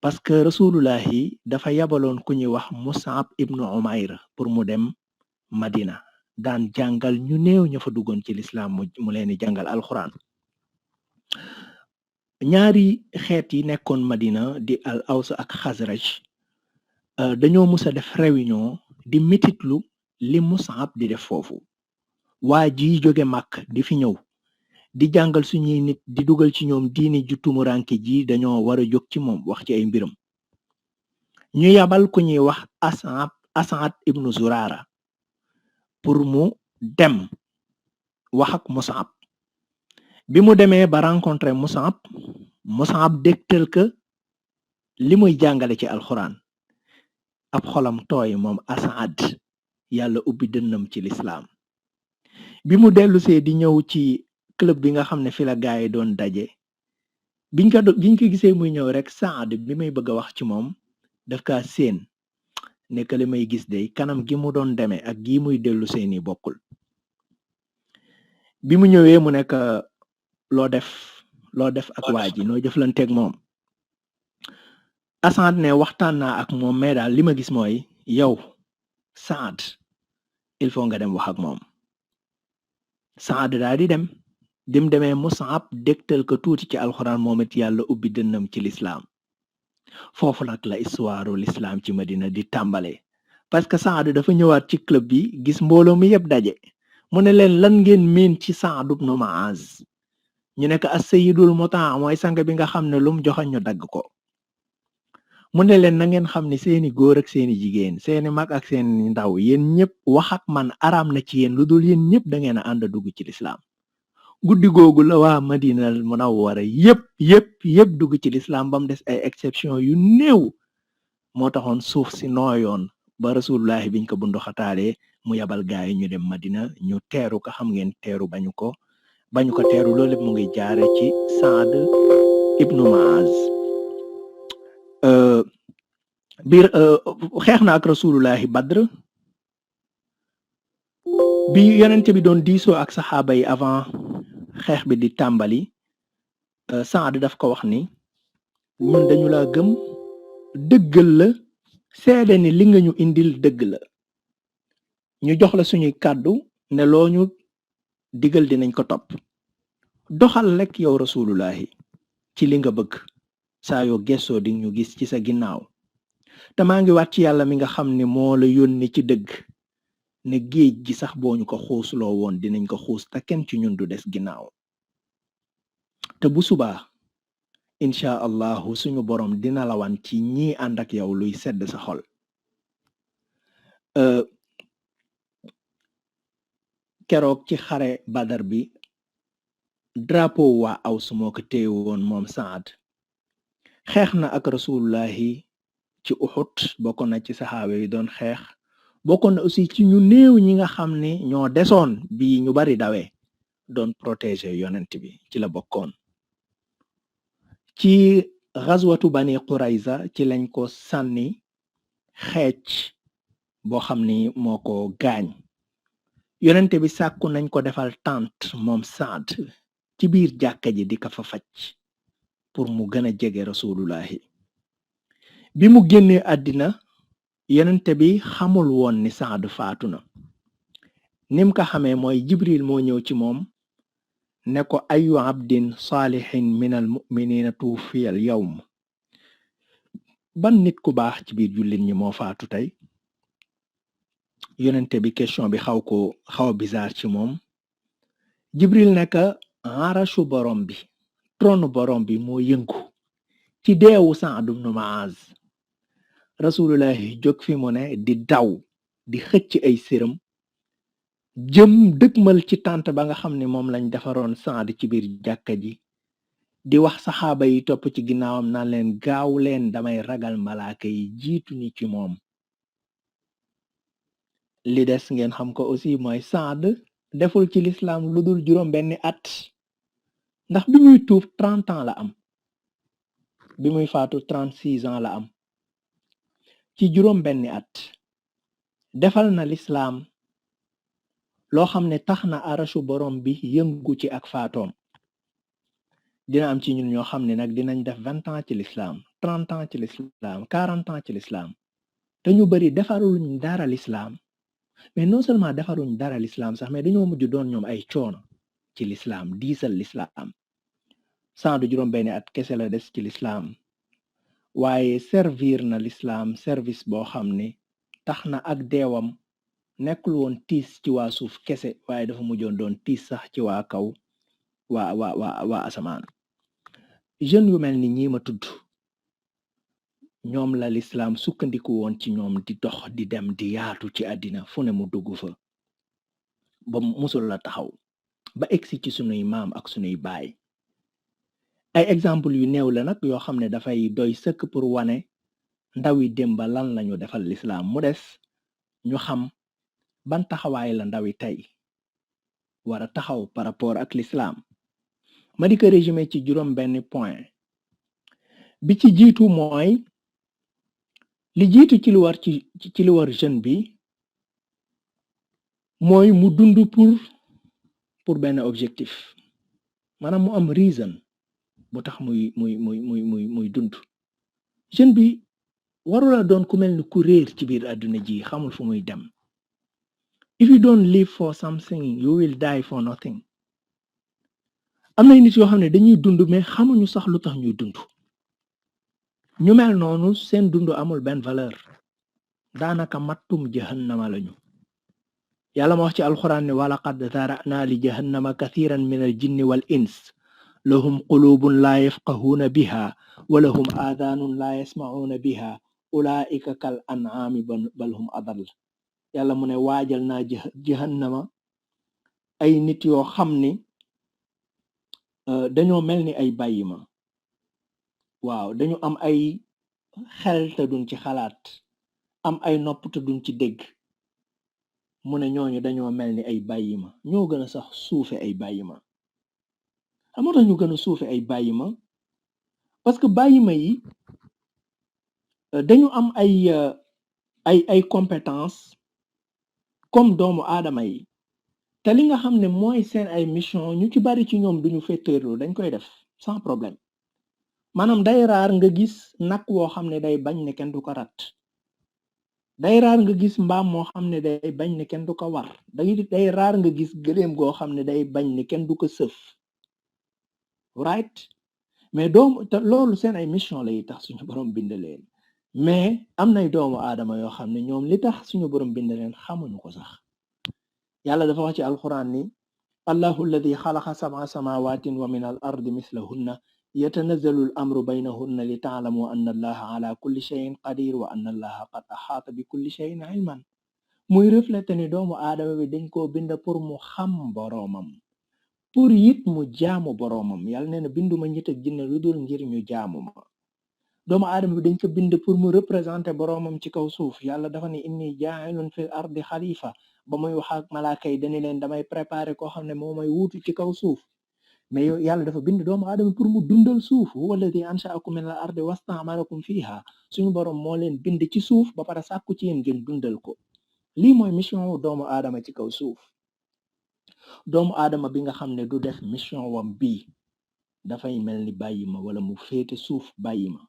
parce que rasulullahi dafa yabaloon ku ñuy wax Mus'ab ibnu Umayr pour mu dem Madina daan jàngal ñu néew ña fa duggoon ci l'islam mu leen di jàngal alxuraan ñaari xeet yi nekkoon Madina di al Aws ak Xasraj dañoo mus a def réunion di mititlu li Mus'ab di def foofu waa ji jóge Màkk di fi ñëw di jàngal suñuy nit di dugal ci ñoom diini ju tumuranke ji dañoo war a jóg ci moom wax ci ay mbiram ñu yabal ku ñuy wax As'ad ibnu Zurara pour mu dem wax ak Mus'ab bi mu demee ba rencontré Mus'ab dégtal que li muy jàngale ci alxuraan ab xolam tooy moom As'ad yàlla ubbi dënnam ci lislaam bi mu dellusee di ñëw ci club bi nga xam ne fi la gaay doon daje biñ ko gisee muy ñëw rek Saad bi may bëgg a wax ci moom daf kaa séen nekk li may gis de kanam gi mu doon demee ak gi muy dellu seeni bokkul bi mu ñëwee mu nekk loo def ak waa ji noo jëflanteeg moom Asad ne waxtaan naa ak moom mais daal li ma gis mooy yow Saad il faut nga dem wax ak moom Saad daal di dem demee Mus'ab dégtal ko tuuti ci alxuraan moom it yàlla ubbi dënnam ci lislaam foofu nag la histoire l'islam ci Madina di tàmbale parce que Saad dafa ñëwaat ci club bi gis mbooloo mi yëpp daje mu ne leen lan ngeen miin ci Saad ibnu Muaz ñu nekk as-sayyidul mutaa mooy sang bi nga xam ne lum joxe ñu dagg ko mu ne leen na ngeen xam ne seeni góor ak seeni jigéen seeni mag ak seeni ndaw yéen ñëpp wax ak man araam na ci yéen lu dul yéen ñëpp da ngeen a ànd dugg ci lislaam guddi googu la waa Madina Munawwara yëpp dugg ci lislaam ba mu des ay exception yu néew moo taxoon suuf si nooyoon ba rasulullahi biñ ko bundu xataalee mu yabal gaay ñu dem Madina ñu teeru ko xam ngeen teeru bañu ko teeru loolu mu ngi jaare ci Saad ibnu Muaz biir xeex na ak rasulullahi Badr bi yonent bi doon diisoo ak saxaaba yi avant xeex bi di tàmbali Saad daf ko wax ni ñun dañu la gëm dëggal la seede ni li nga ñu indil dëgg la ñu jox la suñuy kàddu ne loo ñu digal dinañ ko topp doxal lekk yow rasulullahi ci li nga bëgg saa yoo gessoo di ñu gis ci sa ginnaaw te maa ngi waat ci yàlla mi nga xam ne moo la yónni ci dëgg ne géej gi sax boo ñu ko xuusloo woon dinañ ko xuus te kenn ci ñun du des ginnaaw te bu subaa incha allahu suñu borom dina la wan ci ñii ànd ak yow luy sedd sa xol keroog ci xare badar bi drapeau waa Aws moo ko téye woon moom Saad xeex na ak rasulullahi ci Uhud bokkoon na ci saxaaba yi doon xeex bokkoon na aussi ci ñu néew ñi nga xam ne ñoo desoon bi ñu bari dawee doon protéger yonent bi ci la bokkoon ci xazwatu bani Qurayza ci lañ ko sànni xeec boo xam ni moo ko gaañ yonent bi sàkku nañ ko defal tànt moom Saad ci biir jàkka ji di ko fa faj pour mu gën a jege rasulullahi bi mu génnee àddina yonent bi xamul woon ni Saad faatu na nim ko xamee mooy Jibril moo ñëw ci moom ne ko ayu abdin saalihin min al muminina tuufiya al yawm ban nit ku baax ci biir jullit ñi moo faatu tey yonent bi question bi xaw a bizarre ci moom Jibril nekk arashu borom bi trône borom bi moo yëngu ci deewu Saad ibn Muaz rasulullahi jóg fi mu ne di daw di xëcc ay séram jëm dëgmal ci tànt ba nga xam ne moom lañ defaroon Saad ci biir jàkka ji di wax saxaaba yi topp ci ginnaawam naan leen gaaw leen damay ragal malaaka yi jiitu ni ci moom li des ngeen xam ko aussi mooy Saad deful ci lislaam lu dul juróom benni at ndax bi muy tuub 30 ans la am bi muy faatu 36 ans la am ci juróom benni at defal na lislaam loo xam ne tax na arashu borom bi yëngu ci ak faatoom dina am ci ñun ñoo xam ne nag dinañ def 20 ans ci lislaam 30 ans ci lislaam 40 ans ci lislaam te ñu bari defaruñ dara lislaam mais non seulement defaruñ dara lislaam sax mais dañoo mujj doon ñoom ay coono ci lislaam diisal lislaam Saadu juróom benni at kese la des ci lislaam waaye servir na lislaam service boo xam ne tax na ak deewam nekkul woon tiis ci waa suuf kese waaye dafa mujjoon doon tiis sax ci waa kaw waa asamaan jeune yu mel ni ñi ma tudd ñoom la lislaam sukkandiku woon ci ñoom di dox di dem di yaatu ci àddina fu ne mu dugg fa ba musul la taxaw ba egsi ci sunuy maam ak sunuy baay ay exemple yu néew la nag yoo xam ne dafay doy sëkk pour wane ndawi démba lan lañu defal lislaam mu des ñu xam ban taxawaay la ndawi tey war a taxaw par rapport ak lislaam ma di ko résumé ci juróom benn point bi ci jiitu mooy li jiitu ci li war jeune bi mooy mu dund pour benn objectif maanaam mu am reason bu tax muy dund jeune bi warula doon ku mel ni ku réer ci biir àdduna ji xamul fu muy dem if you don't live for something you will die for nothing am na nit yoo xam ne dañuy dund mais xamuñu sax lu tax ñuy dund ñu mel noonu seen dund amul benn valeur daanaka mattum jahannama lañu yàlla ma wax ci alxuraan ne walaqad zara'na li jahannama kathiran min al jinni wal ins lahum qulubun la yafqahuna biha wa lahum aadhanun la yasma'una biha ulaika kal an'ami bal hum adall yàlla mu ne waajal naa jahannama ay nit yoo xam ni dañoo mel ni ay bàyyima waaw dañu am ay xel te duñ ci xalaat am ay nopp te duñ ci dégg mu ne ñooñu dañoo mel ni ay bàyyima ñoo gën a sax suufe ay bàyyima amoo tax ñu gën a suufe ay bàyyima parce que bàyyima yi dañu am ay compétence comme doomu aadama yi te li nga xam ne mooy seen ay mission ñu ci bari ci ñoom duñu féeteerlu dañ koy def sans problème maanaam day raar nga gis nag woo xam ne day bañ ne kenn du ko rat day raar nga gis mbaam moo xam ne day bañ ne kenn du ko war day raar nga gis gëléem goo xam ne day bañ ne kenn du ko sëf right mais doomu te loolu seen ay mission lay tax suñu borom bind leen mais am nay doomu aadama yoo xam ne ñoom li tax suñu borom bind leen xamuñu ko sax yàlla dafa wax ci alquran ni allahu alladi xalaqa sab'a samawatin wa min al ardi mislahunna yatanazzalu al amru baynahunna li taalamu anna allaha ala kulli shay'in qadir wa anna allaha qad axaata bi kulli shay'in ilman muy reflété ni doomu aadama bi dañ koo bind pour mu xam boroomam pour it mu jaamu boroomam yàlla nee na binduma nit ak jinne lu dul ngir ñu jaamu ma doomu aadama bi dañ ko bind pour mu représenter boroomam ci kaw suuf yàlla dafa ne inni jaa'ilun fil ardi xalifa ba muy wax ak malaaka yi dañu leen damay préparer koo xam ne moo may wuutu ci kaw suuf mais yow yàlla dafa bind doomu aadama pour mu dundal suuf huwa alladi ansha'akum min al ardi wastamarakum fiha suñu boroom moo leen bind ci suuf ba pare sàkku ci yéen ngeen dundal ko lii mooy mission wu doomu aadama ci kaw suuf doomu aadama bi nga xam ne du def mission wam bii dafay mel ni bàyyi ma wala mu féete suuf bàyyi ma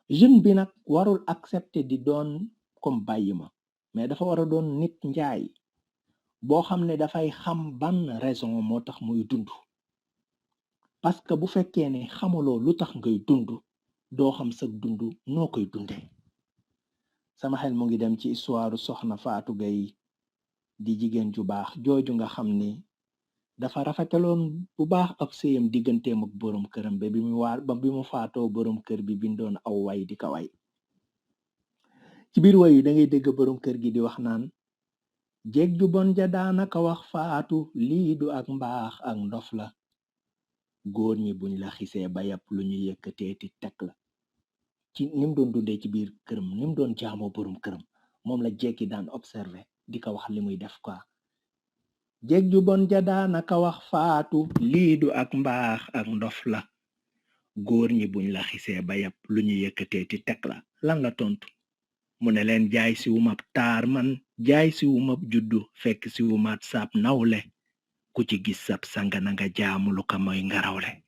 jeune bi nag warul accepter di doon comme bàyyi ma mais dafa war a doon nit njaay boo xam ne dafay xam ban raison moo tax muy dund parce que bu fekkee ne xamuloo lu tax ngay dund doo xam sa dund noo koy dundee sama xel mu ngi dem ci histoire soxna Fatou Gueye di jigéen ju baax jooju nga xam ni dafa rafetaloon bu baax ab sëyam digganteem ak borom këram ba bi mu faatoo borom kër bi bindoon aw way di ka way ci biir way yi da ngay dégg borom kër gi di wax naan jéeg ju bon ja daanaka wax faatu lii du ak mbaax ak ndof la góor ñi buñ la xisee ba yàpp lu ñu yëkkateeti teg la ci nim doon dundee ci biir këram nim doon jaamoo borom këram moom la jéeg yi daan observé di ko wax li muy def quoi jéeg ju bon ja daanaka wax faatu lii du ak mbaax ak ndof la góor ñi buñ la xisee ba yàpp lu ñu yëkkateeti teg la lan la tontu mu ne leen jaay si wumab taar man jaay si wumab juddu fekk si wumaat saab nawle ku ci gis sab sanga na nga jaamu lu ko mooy ngarawle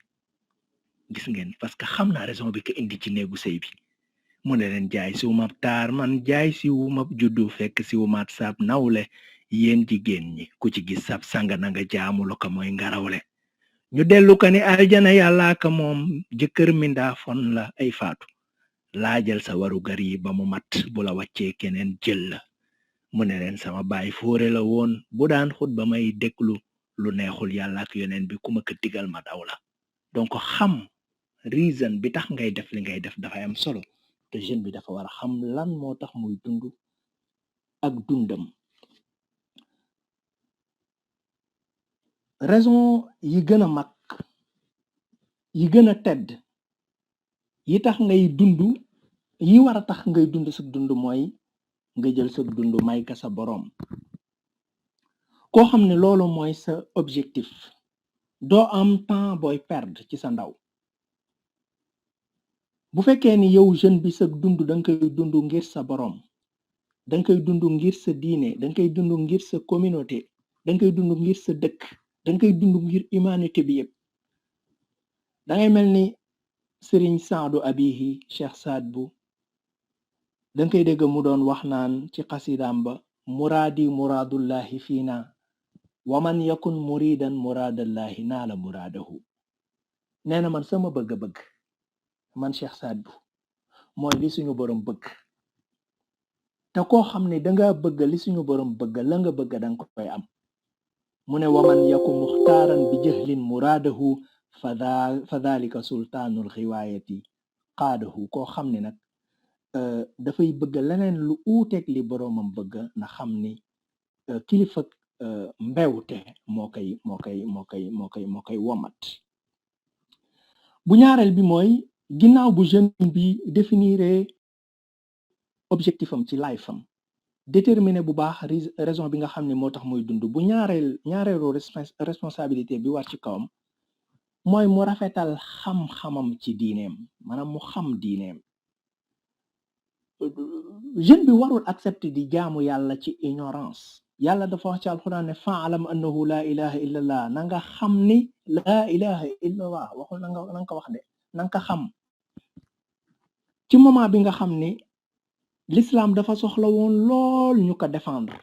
gis ngeen parce que xam naa raison bi ko indi ci néegu sëy bi mu ne leen jaay si wumab taar man jaay si wumab juddu fekk si wumaat saab nawle yéen jigéen ñi ku ci gis sab sanga na nga jaamu lu ko mooy ngarawle ñu dellu ko ni aljana yàllaa ka moom jëkkër mindaa fon la ay faatu laajal sa waru gar yi ba mu mat bu la wàccee keneen jël la mu ne leen sama baay fóore la woon bu daan xut ba may déglu lu neexul yàlla ak yoneen bi ku ma ko digal ma daw la donc xam reason bi tax ngay def li ngay def dafay am solo te jeune bi dafa war a xam lan moo tax muy dund ak dundam raison yi gën a mag yi gën a tedd yi tax ngay dund yi war a tax ngay dund sa dund mooy nga jël sa dund may ka sa boroom koo xam ne loolu mooy sa objectif doo am temps booy perdre ci sa ndaw bu fekkee ni yow jeune bi sa dund danga koy dund ngir sa boroom danga koy dund ngir sa diine danga koy dund ngir sa communauté danga koy dund ngir sa dëkk danga koy dund ngir humanité bi yëpp dangay mel ni Sëriñ Saadu Abihi Cheikh Saad Bu danga koy dégg mu doon wax naan ci xasidaam ba muraadi muraadullahi fiina wa man yakun muridan muraadallahi naala muraadahu nee na man sama bëgg-bëgg man Cheikh Saad Bu mooy li suñu borom bëgg te koo xam ne danga bëgg li suñu borom bëgg la nga bëgg danga koy am mu ne wa man yakun muxtaaran bi jahlin muraadahu fa dhalika sultaanul xiwaayati qaadahu koo xam ne nag dafay bëgg leneen lu uuteeg li boroomam bëgg na xam ni kilifa mbewte moo koy womat bu ñaareel bi mooy ginnaaw bu jeune bi définir objectif am ci life am déterminer bu baax raison bi nga xam ne moo tax muy dund bu ñaareelu responsabilité bi war ci kawam mooy mu rafetal xam-xamam ci diineem maanaam mu xam diineem jeune bi warul accepter di jaamu yàlla ci ignorance yàlla dafa wax ci alxuraan ne fa'lam annahu la ilaha illallah na nga xam ni la ilaha illallah waxul na nga ko wax de na nga ko xam ci moment bi nga xam ni l'islam dafa soxla woon lool ñu ko défendre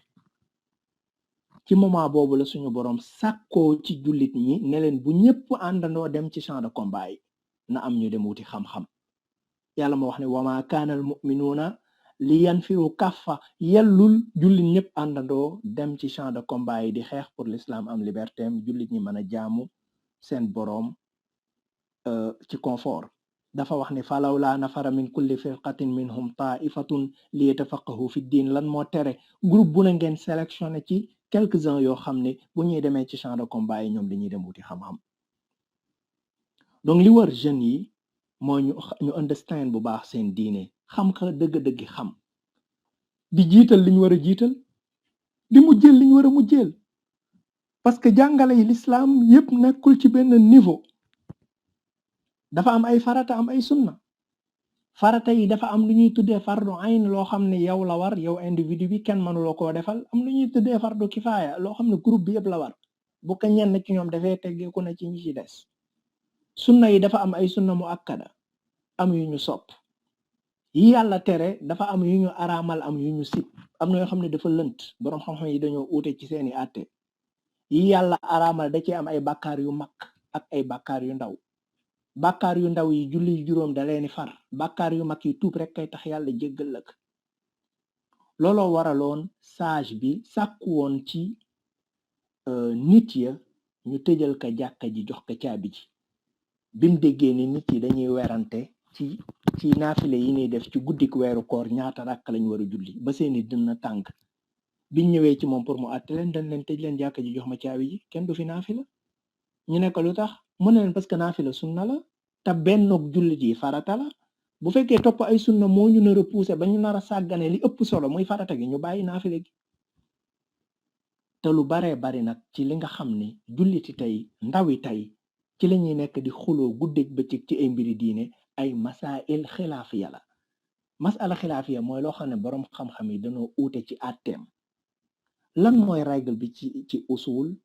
ci moment boobu la suñu borom sàkkoo ci jullit ñi ne leen bu ñëpp àndandoo dem ci champ de combat yi na am ñu dem wuti xam-xam yàlla moo wax ne wama kaana al muminuuna li yanfiru kaffa yellul jullit ñëpp àndandoo dem ci champ de combat yi di xeex pour l'islam am liberté am jullit ñi mën a jaamu seen boroom ci confort dafa wax ne falawla nafara min kulli firqatin minhum taifatun li yatafaqahu fi diin lan moo tere groupe bu na ngeen sélectionné ci quelques-uns yoo xam ne bu ñuy demee ci champ de combat yi ñoom dañuy dem wuti xam-xam donc li war jeunes yi mooy ñu understand bu baax seen diine xam ka dëgg-dëgg xam di jiital li ñu war a jiital di mujjeel li ñu war a mujjeel parce que jàngale yi l'islam yépp nekkul ci benn niveau dafa am ay farata am ay sunna farata yi dafa am lu ñuy tuddee fardu ayn loo xam ne yow la war yow individu bi kenn mënuloo koo defal am lu ñuy tuddee fardu kifaaya loo xam ne groupe bi yëpp la war bu ko ñenn ci ñoom dafay teggeeku na ci ñi ci des sunna yi dafa am ay sunna mu akkada am yu ñu sopp yi yàlla tere dafa am yu ñu araamal am yu ñu sib am na yoo xam ne dafa lënt boroom xam-xam yi dañoo uute ci seeni àtte yi yàlla araamal da ci am ay bàkkaar yu mag ak ay bàkkaar yu ndaw bàkkaar yu ndaw yi julli juróom da leeni far bàkkaar yu mag yi tuub rek kay tax yàlla jéggal lak looloo waraloon sage bi sàkku woon ci nit ya ñu tëjal ka jàkka ji jox ka caabi ji bim déggee ni nit yi dañuy werante ci naafile yi ñuy def ci guddik weeru koor ñaata rakk lañ war a julli ba seeni dënn tàng biñ ñëwee ci moom pour mu àtte leen dañ leen tëj leen jàkka ji jox ma caabi ji kenn du fi naafila ñu ne ko lu tax mu ne leen parce que naafila sunna la te bennoog jullit yi farata la bu fekkee topp ay sunna moo ñu nar a poussé ba ñu nar a sàggane li ëpp solo muy farata gi ñu bàyyi naafila gi te lu baree bari nag ci li nga xam ne julliti tey ndawi tey ci la ñuy nekk di xuloo guddeeg bëccëg ci ay mbiri diine ay masail xilaafiya la masala xilaafiya mooy loo xam ne boroom xam-xam yi dañoo uute ci àtteem lan mooy règle bi ci usul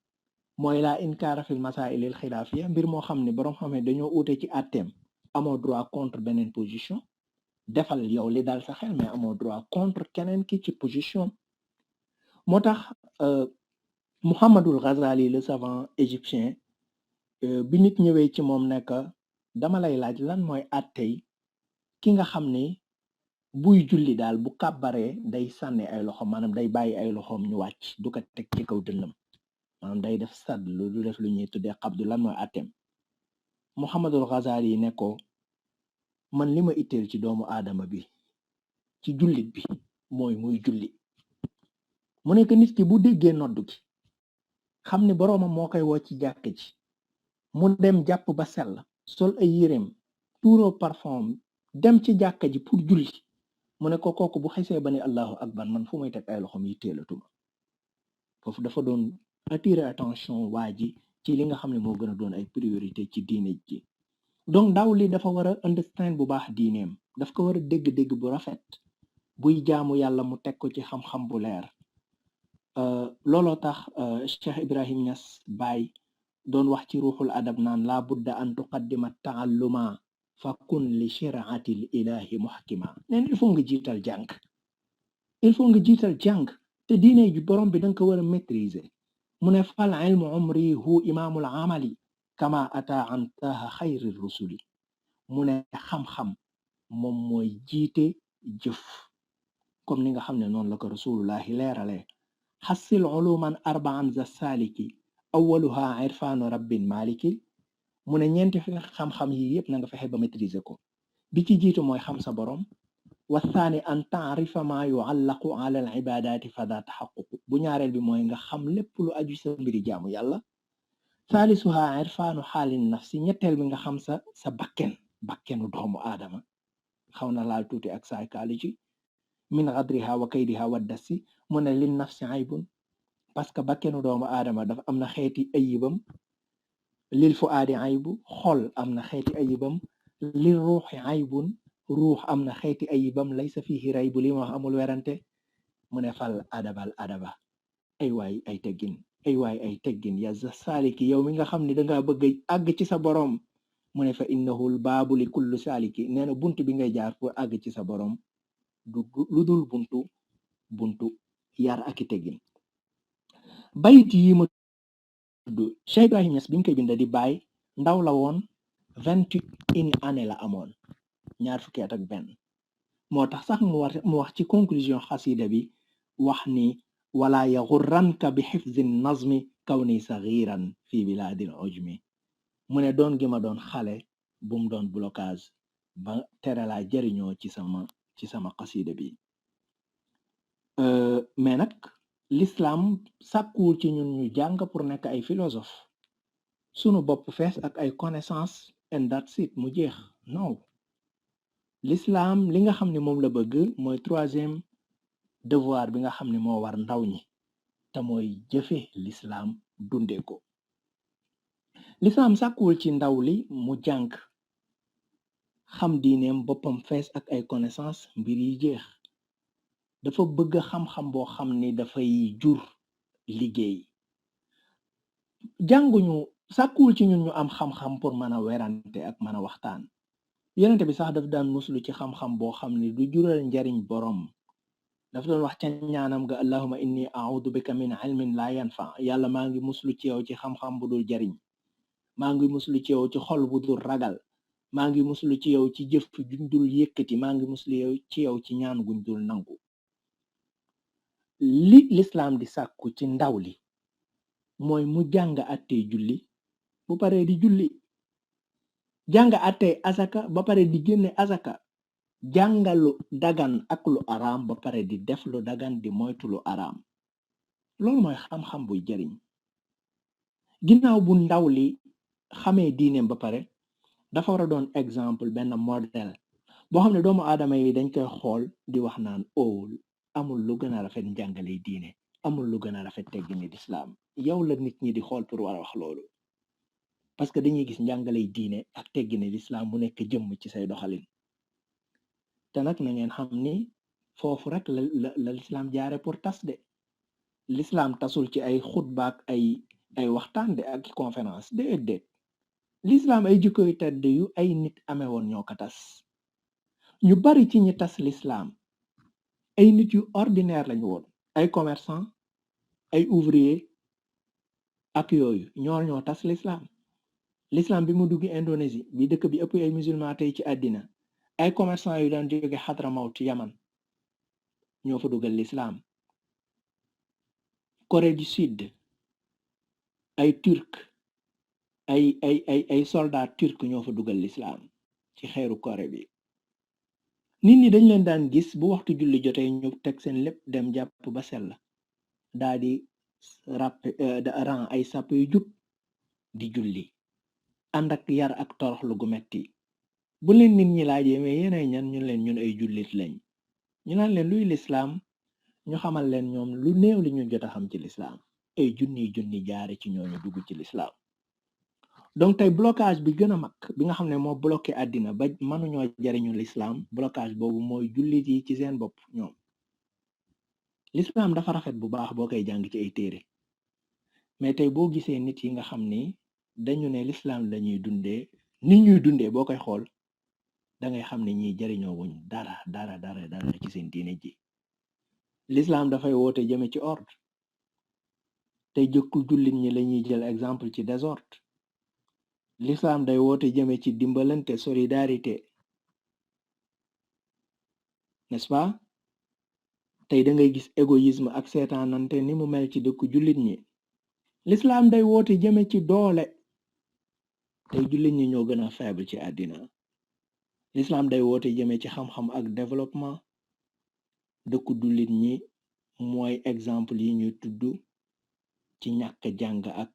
mooy laa inkaara fil masailil xilaafiya mbir moo xam ne boroom xam ne dañoo uute ci àtteem amoo droit contre beneen position defal yow li dal sa xel mais amoo droit contre keneen ki ci position moo tax Muhammadul Ghazali le savant égyptien bi nit ñëwee ci moom nekk dama lay laaj lan mooy àttey ki nga xam ne buy julli daal bu kàbbaree day sànni ay loxoom maanaam day bàyyi ay loxoom ñu wàcc du ko teg ci kaw dënnam maanaam day def sadd lu def lu ñuy tuddee xabdu lan mooy àtteem Muhammadul Ghazali yi ne ko man li ma itteel ci doomu aadama bi ci jullit bi mooy muy julli mu nekk nit ki bu déggee noddu gi xam ne boroomam moo koy woo ci jàkk ji mu dem jàpp ba sell sol ay yéreem tuuroo parfum dem ci jàkka ji pour julli mu ne ko kooku bu xesee ba ne allahu akbar man fu may teg ay loxoom yi teelatuma foofu dafa doon attirer attention waa ji ci li nga xam ne moo gën a doon ay priorité ci diine ji donc ndaw li dafa war a understand bu baax diineem daf ko war a dégg-dégg bu rafet buy jaamu yàlla mu teg ko ci xam-xam bu leer looloo tax Cheikh Ibrahim Niass Baye doon wax ci ruuxul adab naan laa budda an tuqaddima taalluma fa kun li shiraatil ilahi muhkima neen il faut nga jiital jàng te diine ju borom bi danga ko war a maîtriser mu ne fal ilmu umri hu imaamul amali kama ata an taha xayri rusuli mu ne xam-xam moom mooy jiite jëf comme ni nga xam ne noonu la ko rasulullahi leeralee xassil uluman arbaan za saliki awaluha irfaanu rabbin maliki mu ne ñeenti xam-xam yi yëpp na nga fexe ba maîtriser ko bi ci jiitu mooy xam sa borom والثاني أن تعرف ما يعلق على العبادات فذا تحقق bu ñaareel bi mooy nga xam lépp lu aju sa mbiri jaamu yàlla ثالثها عرفان حال النفس ñetteel bi nga xam sa bakkenu doomu aadama xaw na laal tuuti ak psychology min gadriha wa kaydiha wa dassi mu ne lin nafsi aybun parce que bakkenu doomu aadama dafa am na xeeti ayibam lil fuaadi aybu xol am na xeeti ayibam lil ruuxi aybun ruux am na xeeti ayibam laysa fihi raybu li ma wax amul werante mu ne fal adaba ay waay ay teggin ya za saaliki yow mi nga xam ne dangaa bëgg àgg ci sa borom mu ne fa innahul baabu li kullu saaliki nee na bunt bi ngay jaar pour àgg ci sa borom du lu dul buntu yar ak i teggin bayit yi ma tudd Cheikh Ibrahim Niass bi ñu koy binda di bàyyi ndaw la woon 21 année la amoon ñaar fukki at ak benn moo tax sax mu wax ci conclusion xasida bi wax ni wala yaxurranka bi xifzi nazmi kawni sagiran fi biladil ujmi mu ne doon gi ma doon xale bu mu doon blocage ba tere laa jëriñoo ci sama xasida bi mais nag l'islam sàkkuwul ci ñun ñu jàng pour nekk ay philosophe sunu bopp fees ak ay connaissance and that's it mu jeex non l'islam li nga xam ne moom la bëgg mooy troisième devoir bi nga xam ne moo war ndaw ñi te mooy jëfe l'islam dundee ko l'islam sàkkuwul ci ndaw li mu jàng xam diineem boppam fees ak ay connaissance mbir yi jeex dafa bëgg xam-xam boo xam ni dafay jur liggéey jànguñu sàkkuwul ci ñun ñu am xam-xam pour mën a werante ak mën a waxtaan yonente bi sax daf daan muslu ci xam-xam boo xam ni du jural njariñ borom dafa doon wax ca ñaanam ga allahuma inni a'udhu bika min ilmin la yanfa yàlla maa ngi muslu ci yow ci xam-xam bu dul jariñ maa ngi muslu ci yow ci xol bu dul ragal maa ngi muslu ci yow ci jëf juñ dul yëkkati maa ngi muslu ci yow ci ñaan guñ dul nangu li l'islam di sàkku ci ndaw li mooy mu jàng attey julli bu paree di julli jàng attey asaka ba pare di génne asaka jàngalu dagan ak lu araam ba pare di def lu dagan di moytu lu araam loolu mooy xam-xam buy jariñ ginnaaw bu ndaw li xamee diineem ba pare dafa war a doon exemple benn modèle boo xam ne doomu aadama yi dañ koy xool di wax naan amul lu gën a rafet njàngale diine amul lu gën a rafet teggini lislaam yow la nit ñi di xool pour war a wax loolu parce que dañuy gis njàngale diine ak teggini lislaam mu nekk jëmm ci say doxalin te nag na ngeen xam ni foofu rek la lislaam jaare pour tas de lislaam tasul ci ay xutbaak ay waxtaan de ak conférence déedéet lislaam ay jikko yu tedd yu ay nit amee woon ñoo ko tas ñu bari ci ñi tas lislaam ay nit yu ordinaire lañu woon ay commerçant ay ouvrier ak yooyu ñoo tas l'islam bi mu dugg Indonésie bi dëkk bi ëpp ay musulman tey ci àddina ay commerçant yu daan jóge Hadramaut Yaman ñoo fa dugal l'islam Corée du Sud ay turc ay soldat turc ñoo fa dugal l'islam ci xeeru Corée bi nit ñi dañ leen daan gis bu waxtu julli jotee ñu teg seen lépp dem jàpp ba sell daa di ran ay sàpp yu jub di julli ànd ak yar ak toroxlu gu metti bu leen nit ñi laajee mais yéenay ñan ñun ay jullit lañ ñu naan leen luy lislaam ñu xamal leen ñoom lu néew li ñu jot a xam ci lislaam ay junni jaare ci ñooñu dugg ci lislaam donc tey blocage bi gën a mag bi nga xam ne moo bloqué àddina ba mënuñoo jariñu lislaam blocage boobu mooy jullit yi ci seen bopp ñoom lislaam dafa rafet bu baax boo koy jàng ci ay téere mais tey boo gisee nit yi nga xam ni dañu ne lislaam lañuy dundee nit ñuy dundee boo koy xool dangay xam ne ñiy jariñoo wuñ dara ci seen diine ji l'islam dafay woote jëme ci ordre tey jëkkul jullit ñi lañuy jël exemple ci désordre l'islam day woote jëme ci dimbalante solidarité n'est-ce pas tey da ngay gis égoïsme ak seetaanante ni mu mel ci dëkku jullit ñi l'islam day woote jëme ci doole tey jullit ñi ñoo gën a faible ci àddina l'islam day woote jëme ci xam-xam ak développement dëkku jullit ñi mooy exemple yi ñuy tudd ci ñàkk jàng ak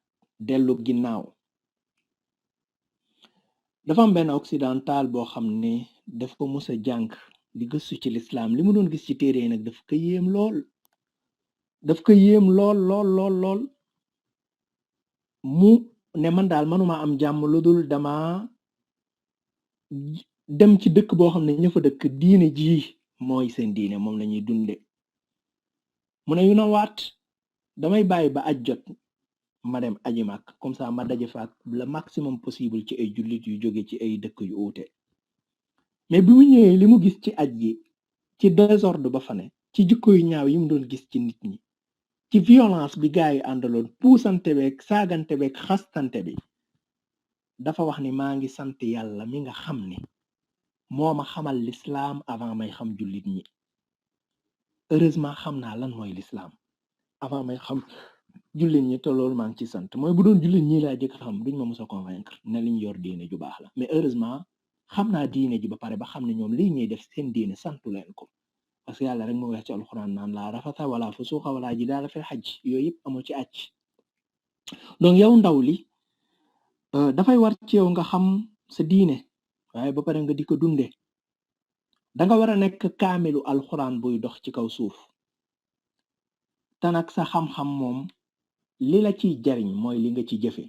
dellu ginnaaw dafa am benn occidental boo xam ne daf ko mus a jàng di gëstu ci l'islam li mu doon gis ci téere yi nag daf ko yéem lool mu ne man daal manuma am jàmm lu dul dama dem ci dëkk boo xam ne ña fa dëkk diine ji mooy seen diine moom lañuy dunde mu ne yu na waat damay bàyyi ba aj jot ma dem aji mag comme ça ma daje fa ak le maximum possible ci ay jullit yu jóge ci ay dëkk yu uute mais bi mu ñëwee li mu gis ci aj yi ci désordre ba fa ne ci jikko yu ñaaw yi mu doon gis ci nit ñi ci violence bi gaa yi àndaloon puusante beeg saagante beeg xastante bi dafa wax ni maa ngi sant yàlla mi nga xam ne moo ma xamal lislaam avant may xam jullit ñi. heureusement xam naa lan mooy lislaam avant may xam jullit ñi te loolu maa ngi ci sant. mooy bu doon jullit ñi laa jëkk xam duñ ma mës a convaincre ne liñ yor diine ju baax la, mais heureusement xam naa diine ji ba pare ba xam ne ñoom lii ñuy def seen diine santu leen ko. parce que yàlla rek moo wax ci alxuraan naan laa rafata wala fusuqa wala jidaala fil hajj, yooyu yëpp amul ci àcc. donc yow ndaw li dafay war ci yow nga xam sa diine waaye ba pare nga di ko dunde. danga war a nekk kaamilu alxuraan buy dox ci kaw suuf te nag sa xam-xam moom li la ciy jariñ mooy li nga ci jëfe.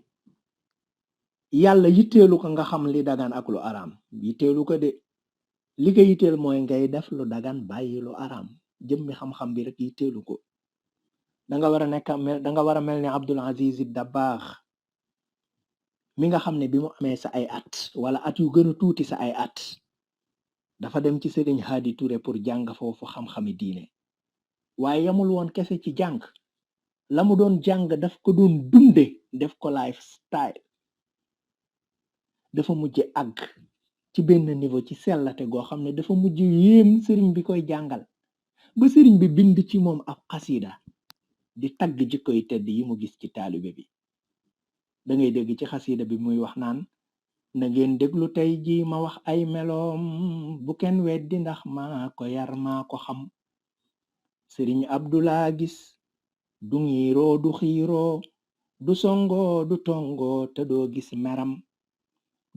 yàlla yitteelu ko nga xam li dagan ak lu araam, yitteelu ko de. li nga yitteel mooy ngay def lu dagan bàyyi lu araam, jëmmi xam-xam bi rek yitteelu ko. danga war a mel ni Abdul Aziz Dabaax mi nga xam ne bi mu amee sa ay at wala at yu gën a tuuti sa ay at dafa dem ci Sëriñ Haadi Touré pour jàng foofu xam-xami diine. waaye yamul woon kese ci jàng, la mu doon jàng daf ko doon dunde, def ko lifestyle. dafa mujj àgg ci benn niveau ci sellate goo xam ne dafa mujj yéem sëriñ bi koy jàngal ba sëriñ bi bind ci moom ab xasida di tagg jikkoy tedd yi mu gis ci taalibe bi. da ngay dégg ci xasida bi muy wax naan na ngeen déglu tey ji ma wax ay meloom bu kenn weddi ndax maa ko yar maa ko xam. sëriñ Abdulaa gis du ngiiroo du xiiroo du songoo du tongoo te doo gis meram,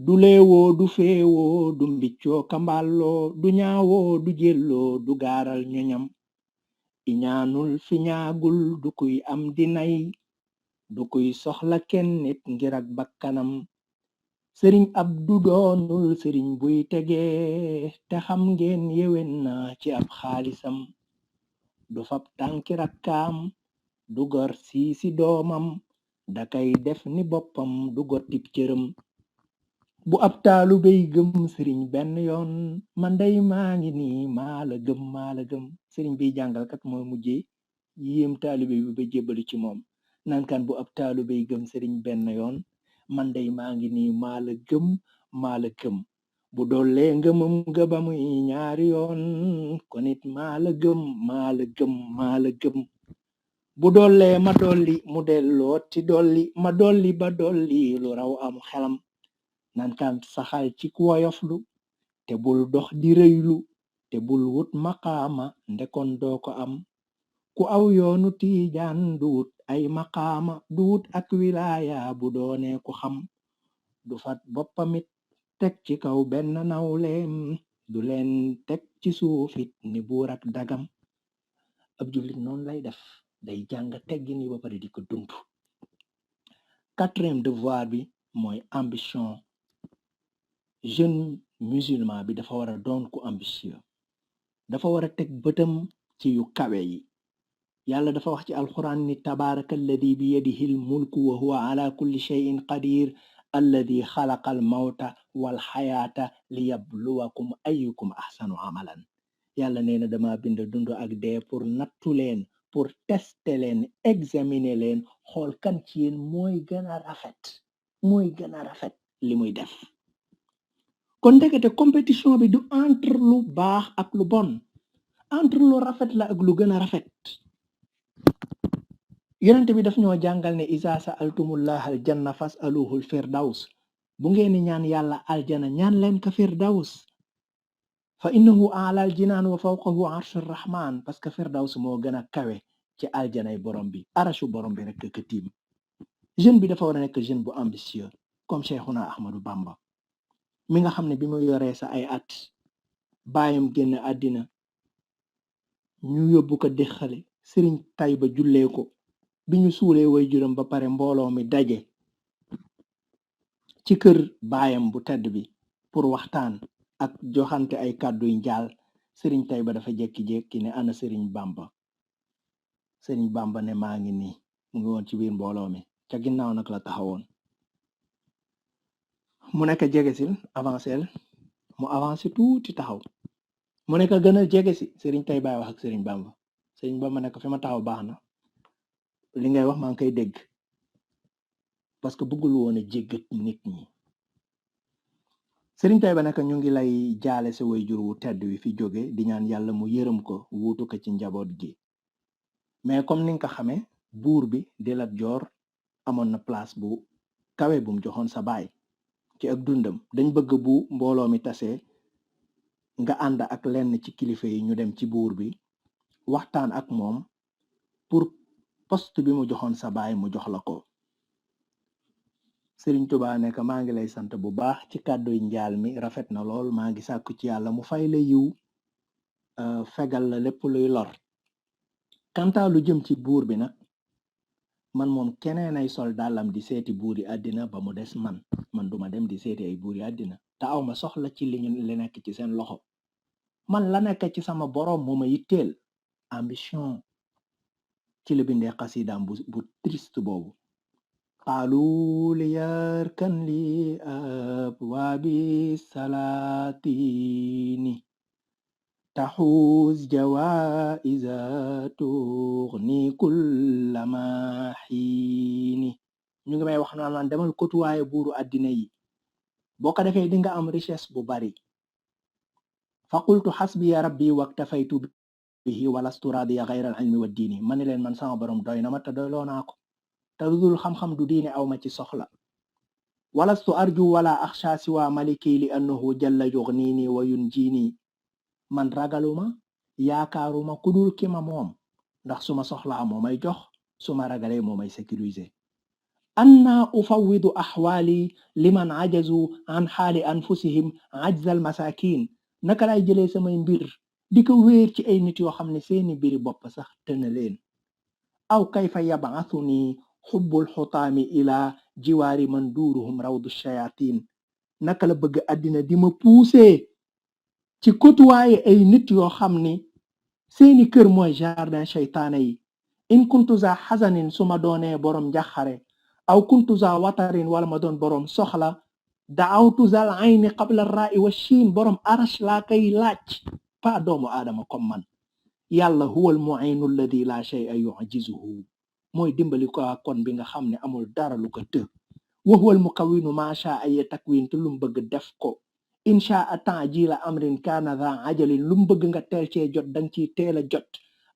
du leewoo du feewoo du mbiccoo kamballoo du ñaawoo du jelloo du gaaral ñoñam. iñaanul fi ñaagul du kuy am di nay du kuy soxla kenn nit ngir ak bakkanam. sëriñ Abdu doonul sëriñ buy tegee te xam ngeen yewen na ci ab xaalisam. du fab tànki rakkaam du gor si doomam da kay def ni boppam du gottib cëram. bu ab taalubey gëm sëriñ benn yoon man day maa ngi nii maa la gëm. sëriñ biy jàngalkat mooy mujjee yéem taalube bi ba jébbalu ci moom naan kan bu ab taalubey gëm sëriñ benn yoon man day maa ngi nii maa la gëm. bu dollee ngëmam nga ba muy ñaari yoon kon it maa la gëm. bu dollee ma dolli mu delloo ti dolli ma dolli ba dolli lu raw am xelam. nan kan saxal ci woyoflu te bul dox di rëylu te bul wut maqaama ndekon doo ko am. ku aw yoonu tiijaan du wut ay maqaama du wut ak wilaaya bu doone ku xam. du fat boppamit teg ci kaw benn nawleem du leen teg ci suufit ni buur ak dagam. ab jullit noonu lay def, day jàng teggi ni ba pare di ko dund. quatrième devoir bi mooy ambition. jeune musulman bi dafa war a doon ku ambitieux, dafa war a teg bëtam ci yu kawe yi. yàlla dafa wax ci alquran ni tabaraka alladi bi yadihi l mulku wa huwa ala kulli shay'in qadir alladi xalaqa al mawta wal xayaata liyabluwakum ayyukum ahsanu amalan. yàlla nee na dama bind dund ak dee pour nattu leen, pour tester leen, examiner leen, xool kan ci yéen mooy gën a rafet li muy def. kon ndekete compétition bi du entre lu baax ak lu bon, entre lu rafet la ak lu gën a rafet. yonent bi daf ñoo jàngal ne isa sa'altumullah aljanna fas'aluhu alfirdaws. bu ngeen di ñaan yàlla aljana ñaan leen ka firdaws. fa innahu a'la aljinaan wa fawqahu arshur rahman, parce que firdaws moo gën a kawe ci aljanay borom bi, arashu borom bi rek ka tiim. jeune bi dafa war a nekk jeune bu ambitieux comme Cheikhuna Ahmadou Bamba mi nga xam ne bi mu yoree sa ay at baayam génn àddina ñu yóbbu ko dexale sëriñ Tayba jullee ko. bi ñu suulee way juram ba pare mbooloo mi daje ci kër baayam bu tedd bi pour waxtaan ak joxante ay kàdduy njaal. sëriñ Tayba dafa jekki-jekki ne ana sëriñ Bamba ne maa ngi nii, mu ngi woon ci biir mbooloo mi, ca ginnaaw nag la taxawoon. mu nekk jegesil avancel mu avancé tuuti taxaw, mu nekk gën a jegesi sëriñ Tayba wax ak sëriñ Bamba. sëriñ Bamba nekk fi ma taxaw baax na, li ngay wax maa ngi koy dégg, parce que bëggul woon a jéggat nit ñi. Sëriñ Tayba naka ñu ngi lay jaale sa wayjur wu tedd wi fi jóge di ñaan yàlla mu yërëm ko wuutu ko ci njaboot gi mais comme ni nga ko xamee buur bi di Lat Joor amoon na place bu kawe bu mu joxoon sa baay ci ak dundam dañ bëgg bu mbooloo mi tasee nga ànd ak lenn ci kilifa yi ñu dem ci buur bi waxtaan ak moom pour poste bi mu joxoon sa baay mu jox la ko. Sëriñ Tuubaa nekk maa ngi lay sant bu baax ci kàdduy njaal mi rafet na lool maa ngi sàkku ci yàlla mu fay la yiw fegal la lépp luy lor. Kanta lu jëm ci buur bi nag man moom keneen ay sol dàllam di seeti buuri àddina ba mu des man duma dem di seeti ay buuri àddina te aw ma soxla ci li nekk ci seen loxo man la nekk ci sama boroom moo ma yitteel ambition ci la bindee xasidaam bu triste boobu qaalu li yarkan li abwaabi salaatini taxuus jawaa'iza tughni kulla ma xiini ñu ngi may wax naan man demal kotuwaaye buuru àddina yi boo ko defee di nga am richesse bu bari fa qultu xasbiya rabbi waktafaytu bihi walastu radiya gayra al ilmi wa diini ma ne leen man sama borom doy na ma te doyloo naa ko te dudul xam-xam du diine aw ma ci soxla walastu arju wala axsha siwa maliki li annahu jalla yughnini wa yunjini man ragaluma yaakaaruma ku dul ki ma moom ndax suma soxlaa moo may jox suma ragalee moo may sécuriser anna ufawwidu axwaali liman ajazu an xaali anfusihim ajzal masakin naka lay jëlee samay mbir di ko wéer ci ay nit yoo xam ne seeni mbiri bopp sax tëna leen aw kayfa yabathuni xubbul xutaami ila jiwaari man duuruhum rawdu shayatin naka la bëgg àddina di ma puusee ci kotuwaaye ay nit yoo xam ni seeni kër mooy jardin shaytaane yi in kuntu za xasanin su ma doonee boroom njaxare aw kuntu za watarin wala ma doon boroom soxla daawtu zal ayni qabla rai wa shiin boroom arash laa kay laaj pa doomu aadama comme man yàlla huwal mu'inu alladi la shay'a yu'jizuhu mooy dimbali ko kon bi nga xam ne amul dara lu ko të wa huwal mukawwinu ma sha'a ya takwin te lu mu bëgg def ko insha ta'jila amrin kana dha ajalin lu mu bëgg nga teel cee jot danga ciy teel a jot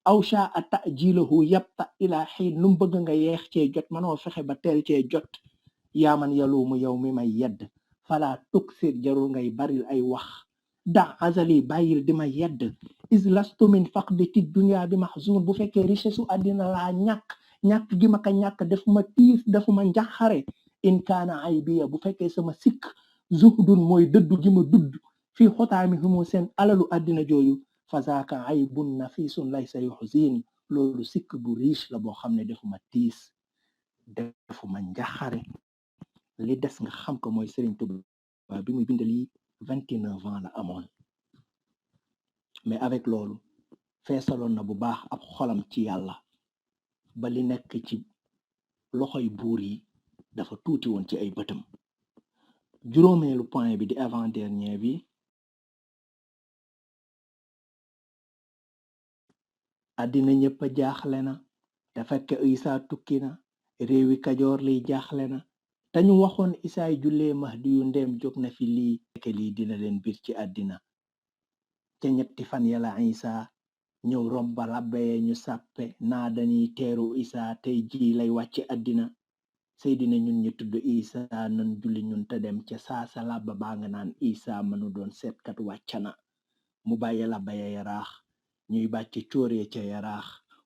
aw sha'a ta'jilahu yabta ila xiin lu mu bëgg nga yeex cee jot manoo fexe ba teel cee jot yaa man yaluumu yow mi may yedd fala tuksir jarul ngay baril ay wax da azali bàyyil di ma yedd is lastu min faqdati dunya bi mahzun bu fekkee richesse u àddina laa ñàkk gi ma ka ñàkk defuma tiis defuma njaxare in kaana aybiya bu fekkee sama sikk zuhdun mooy dëddu gi ma dudd fii xotaami fi mu seen alalu àddina jooyu fa zaaka aybun nafisun laysa yuxzin loolu sikk bu riche la boo xam ne defuma tiis defuma njaxare li des nga xam ko mooy Serigne Touba bi muy bind lii 29 ans la amoon mais avec loolu feesaloon na bu baax ab xolam ci yàlla ba li nekk ci loxoy buur yi dafa tuuti woon ci ay bëtam juróomeelu point bi di avant dernier bi àddina ñëpp a jaaxle na te fekk Isaa tukki na réewi Kajoor liy jaaxle na te ñu waxoon Isaay jullee Mahdi yu ndeem jóg na fi lii fekk lii dina leen bir ci àddina ca ñetti fan yàlla Isaa ñëw romba labbayee ñu sàppe naa dañuy teeru Isaa tey ji lay wàcce àddina Seydina ñun ñu tudd Isaa nan julli ñun te dem ca saasa labba baa nga naan Isaa mënu doon seetkat wàcca na mu bàyyi labbayee yaraax ñuy bàcce cóoree ca yaraax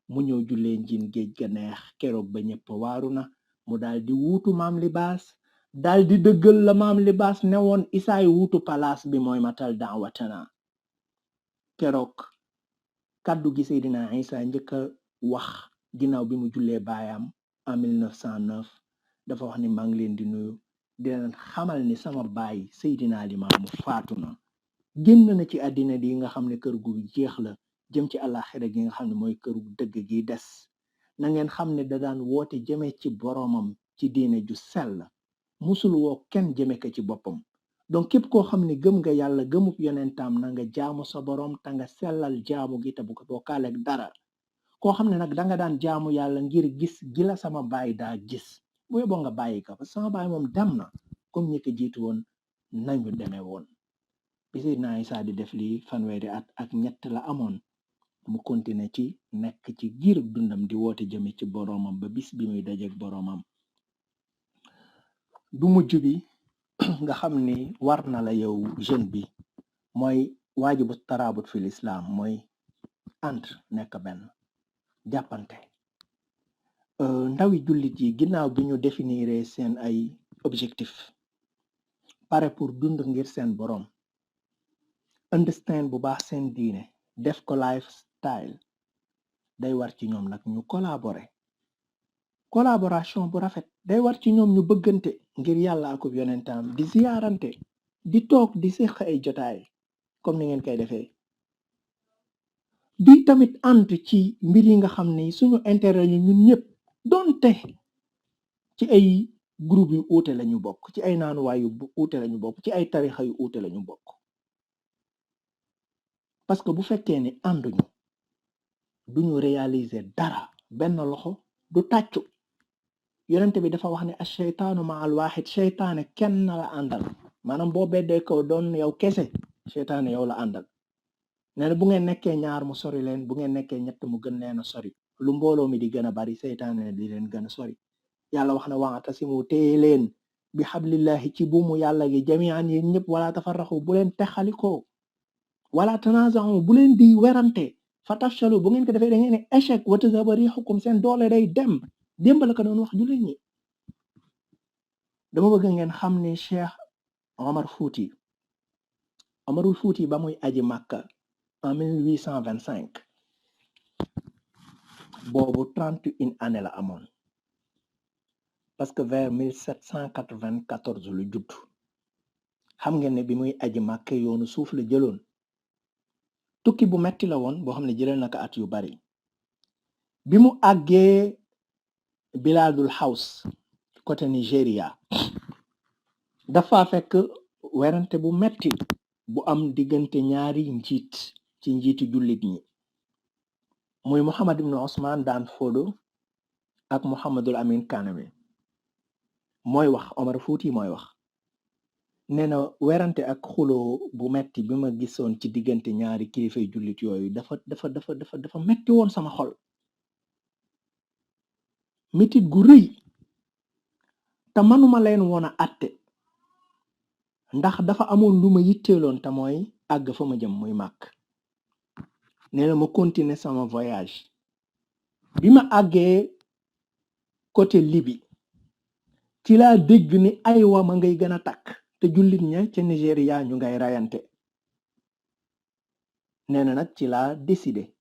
mu ñëw jullee njiin géej ga neex keroog ba ñëpp waaru na mu daal di wuutu maam libaas daal di dëggal la maam libaas newoon Isaay wuutu palaas bi mooy matal daawatana keroog kàddu gi Seydina Isa njëkk a wax ginnaaw bi mu jullee baayam en 1909 dafa wax ni maa ngi leen di nuyu di leen xamal ni sama baay Seydina Limaamu faatu na génn na ci àddina di nga xam ne kër gu jeex la jëm ci àllaaxira gi nga xam ne mooy këru dëgg gi des na ngeen xam ne da daan woote jëme ci boroomam ci diine ju sell musul woo kenn jëme ko ci boppam donc képp koo xam ne gëm nga yàlla gëmub yonentaam na nga jaamu sa boroom te nga sellal jaamu gi te bu ko bokkaaleeg dara koo xam ne nag danga daan jaamu yàlla ngir gis gi la sama baay daa gis bu yeboo nga bàyyi ko parce que sama baay moom dem na comme ñi ko jiitu woon nañu demee woon bi Seydina Isa di def lii fanweeri at ak ñett la amoon mu continuer ci nekk ci giirub dundam di woote jëme ci boroomam ba bis bi muy dajeek boroomam. bu mujj bi nga xam ni war na la yow jeune bi mooy waajibu taraabut fil islam, mooy ànd nekk benn jàppante. Ndawi jullit yi ginnaaw bi ñu définir seen ay objectif pare pour dund ngir seen boroom, understand bu baax seen diine, def ko lifestyle, day war ci ñoom nag ñu collaboration bu rafet. Day war ci ñoom ñu bëggante ngir yàlla akub yonentam, di ziyaarante, di toog di séq ay jotaay comme ni ngeen koy defee, di tamit ànd ci mbir yi nga xam ne suñu intérêt ñu ñun ñëpp, donte ci ay groupe yu uute lañu bokk, ci ay naanuwaay yu uute lañu bokk, ci ay tarixa yu uute lañu bokk. parce que bu fekkee ni ànduñu duñu réaliser dara, benn loxo du tàccu. yonente bi dafa wax ne ash-shaytaanu ma'al waahid, seytaane kenn la àndal. maanaam boo beddee ko doon yow kese, seytaane yow la àndal. nee na bu ngeen nekkee ñaar mu sori leen, bu ngeen nekkee ñett mu gën leen a sori. lu mbooloo mi di gën a bari, seytaane di leen gën a sori. yàlla wax na wa'tasimu, téye leen bi hablillahi ci buumu yàlla gi, jami'an yéen ñëpp, wala tafarraxu, bu leen texalikoo, wala tanaza'u, bu leen di werante, fa tafshalu, bu ngeen ko defee da ngeen échec, wa tadhhaba rihukum, seen doole day dem. démb la ko doon wax jullit ñi. dama bëgg ngeen xam ne Cheikh Omarul Fouti ba muy aji Màkka en 1825 boobu 31 année la amoon, parce que vers 1794 lu judd. xam ngeen ne bi muy aji Màkka yoonu suuf la jëloon. tukki bu metti la woon boo xam ne jëlee na ko at yu bari. bi mu àggee Biladul Haws côté Nigeria, dafa fekk werante bu metti bu am diggante ñaari njiit ci njiiti jullit ñi, muy Muhammad ibn Osman daan Fodo ak Muhammadul Amin Kaname. mooy wax Omar Fouti mooy wax, nee na werante ak xuloo bu metti bi ma gisoon ci diggante ñaari kilifay jullit yooyu dafa metti woon sama xol, metit gu rëy, te manuma leen woon a atte ndax dafa amoon lu ma yitteeloon, te mooy àgg fa ma jëm muy màkk. nee na ma continuer sama voyage. bi ma àggee côté Libye ci laa dégg ni ay wa ma ngay gën a takk, te jullit ña ca Nigeria ñu ngay rayante. nee na nag ci laa décidé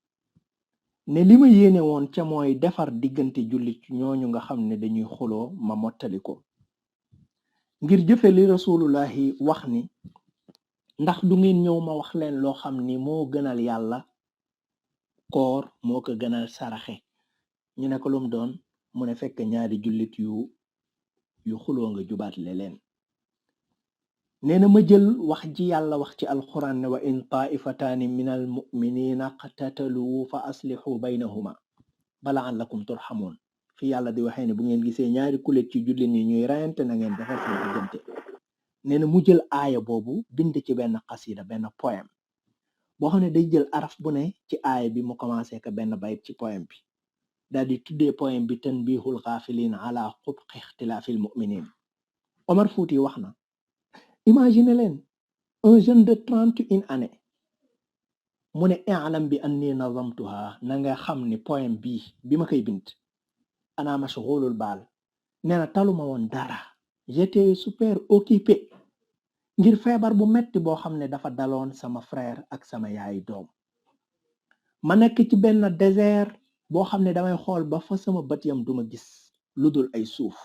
ne li ma yéene woon ca mooy defar diggante jullit ñooñu nga xam ne dañuy xuloo, ma mottali ko ngir jëfe li rasulullahi wax ni ndax du ngeen ñëw ma wax leen loo xam ni moo gënal yàlla koor, moo ko gënal saraxe. ñu ne ko lum doon, mu ne fekk ñaari jullit yu xuloo nga jubaat leen. nee na ma jël wax ji yàlla wax ci alquran ne wa in taifataani min al muminina qatatalu fa aslihu baynahuma la'allakum turhamun. fi yàlla di waxee ne bu ngeen gisee ñaari kulet ci jullit ñi ñuy rayante, na ngeen defar seen diggante. nee na mu jël aaya boobu bind ci benn xasida, benn poème boo xam ne day jël araf bu ne ci aaya bi mu commencé ko benn bayit ci poème bi, daal di tuddee poème bi tanbihul ghafilin ala qubhi ikhtilafil mu'minin. Omar Fouti wax na, imagine leen un jeune de 31 années mu ne i'lam bi anni nazamtuha, na nga xam ni poème bi ma koy bind ana mashghulul baal. nee na taluma woon dara, j'étais super occupé ngir feebar bu metti boo xam ne dafa daloon sama frère ak sama yaay doom. ma nekk ci benn désert boo xam ne damay xool ba fa sama bët yam duma gis lu dul ay suuf.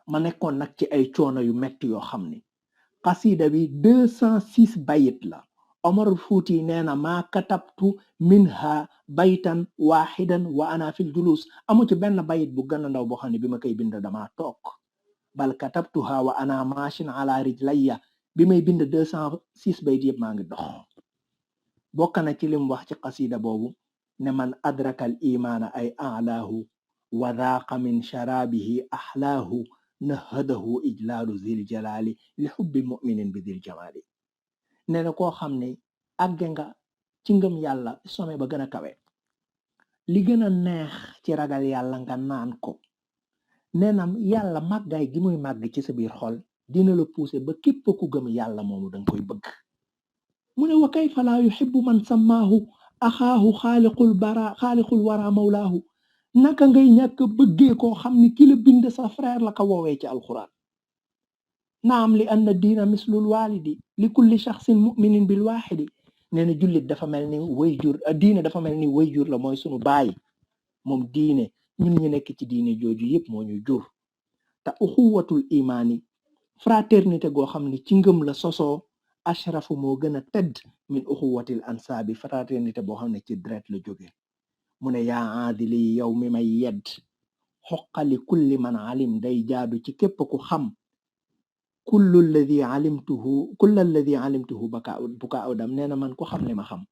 ma nekkoon nag ci ay coono yu metti yoo xam ni xasida bi 206 bayit la. Omar Fouti nee na maa katabtu minha baytan waxidan wa ana fil julus, amu ci benn bayit bu gën a ndaw boo xam ne bi ma koy bind damaa toog. bal katabtuha wa ana mashin ala rijlayya, bi may bind 206 bayit yëpp maa ngi dox. bokk na ci lim wax ci xasida boobu ne man adraka al imaana ay a'laahu wa dhaaqa min sharabihi ahlaahu nahadahu ijlaalu zil jalaali li xubbi muminin bi zil jamaali. nee na koo xam ne àgge nga ci ngëm yàlla some ba gën a kawe, li gën a neex ci ragal yàlla nga naan ko. nee na yàlla màggaay gi muy màgg ci sa biir xol dina la pousser ba képp ku gëm yàlla moomu danga koy bëgg. mu ne wa kayfa laa yuhibbu man sammaahu axaahu xaaliqul wara mawlaahu. naka ngay ñàkk bëggee koo xam ni ki la bind sa frère la ko woowee ci alquran. naam li anna diina mislul walidi li kulli shaxsin muminin bil waaxidi. nee na jullit dafa mel ni wayjur, diine dafa mel ni wayjur la mooy sunu baay. moom diine ñun ñu nekk ci diine jooju yépp moo ñu jur. te uxuwatul imaani, fraternité goo xam ne ci ngëm la sosoo, ashrafu moo gën a tedd min uxuwatil ansaabi, fraternité boo xam ne ci deret la jóge. mu ne yaa aadili yow mi may yedd, xoqali kulli man alim day jaadu ci képp ku xam, kulla alladi alimtuhu buka aw dam. nee na man ku xam li ma xam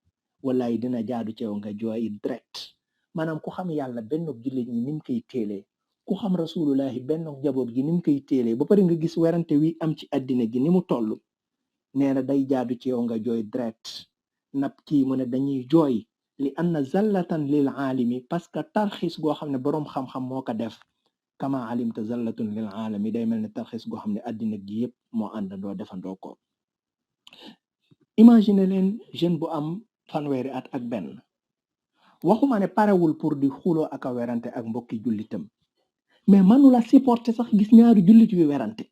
wallaay dina jaadu ci yow nga jooy direct. maanaam ku xam yàlla benn jullit ñi nim koy téelee, ku xam rasulullahi benn jaboot gi nim koy téelee, ba pare nga gis werante wi am ci àddina gi ni mu toll. nee na day jaadu ci yow nga jooy direct. nab kii mu ne dañuy jooy li anna zallatan lil aalimi, parce que tarxis goo xam ne boroom xam-xam moo ko def. kama alimta zallatun lil aalami, day mel ne tarxis goo xam ne àddina gi yëpp moo àndandoo defandoo ko. imagine leen jeune bu am fanweeri at ak benn, waxuma ne parewul pour di xuloo ak a werante ak mbokki jullitam, mais manula supporter sax gis ñaari jullit yu werante.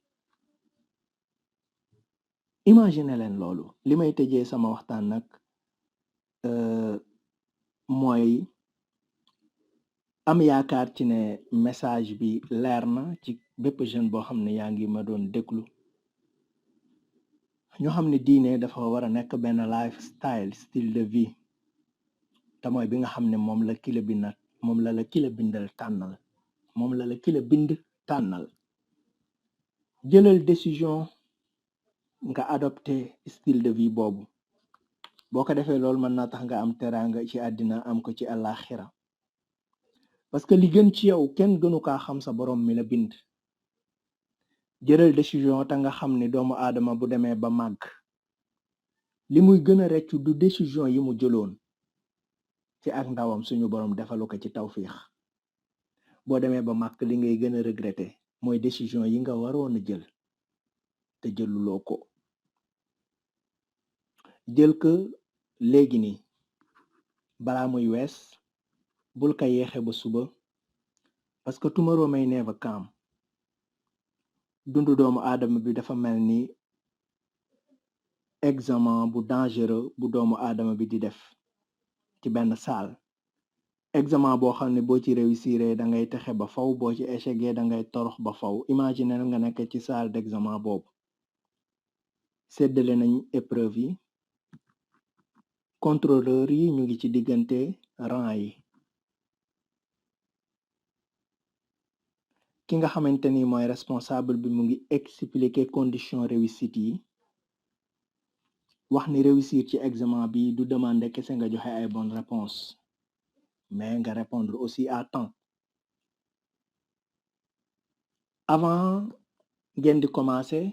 imagine leen loolu. li may tëjee sama waxtaan nag mooy am yaakaar ci ne message bi leer na ci bépp jeune boo xam ne yaa ngi ma doon déglu. ñoo xam ne diine dafa war a nekk benn lifestyle, style de vie, te mooy bi nga xam ne moom la kila bind, moom la kila bindal tànnal, moom la kila bind tànnal. jëlal décision nga adopté style de vie boobu. boo ko defee loolu mën naa tax nga am teraanga ci àddina, am ko ci àllaaxira. parce que li gën ci yow kenn gënu kaa xam sa borom mi la bind. jëlal décision te nga xam ne doomu aadama bu demee ba màgg, li muy gën a reccu du décision yi mu jëloon ci ak ndawam, suñu borom defalu ko ci tawfiix. boo demee ba màgg li ngay gën a regretter mooy décision yi nga waroon a jël te jëluloo ko. jël ko léegi nii balaa muy wees, bul ko yeexe ba suba, parce que tomorrow may never come. dundu doomu aadama bi dafa mel ni examen bu dangereux bu doomu aadama bi di def ci benn salle. examen boo xam ne boo ci réussir da ngay texe ba faw, boo ci échecgee da ngay torox ba faw. imagine nga nekk ci salle d'examen boobu, séddale nañ épreuve yi, contrôleur yi ñu ngi ci diggante rang yi. ki nga xamante ni mooy responsable bi mu ngi expliquer condition réussite yi, wax ni réussir ci examen bi du demander kese nga joxe ay bonnes réponses, mais nga répondre aussi à temps. avant ngeen di commencer,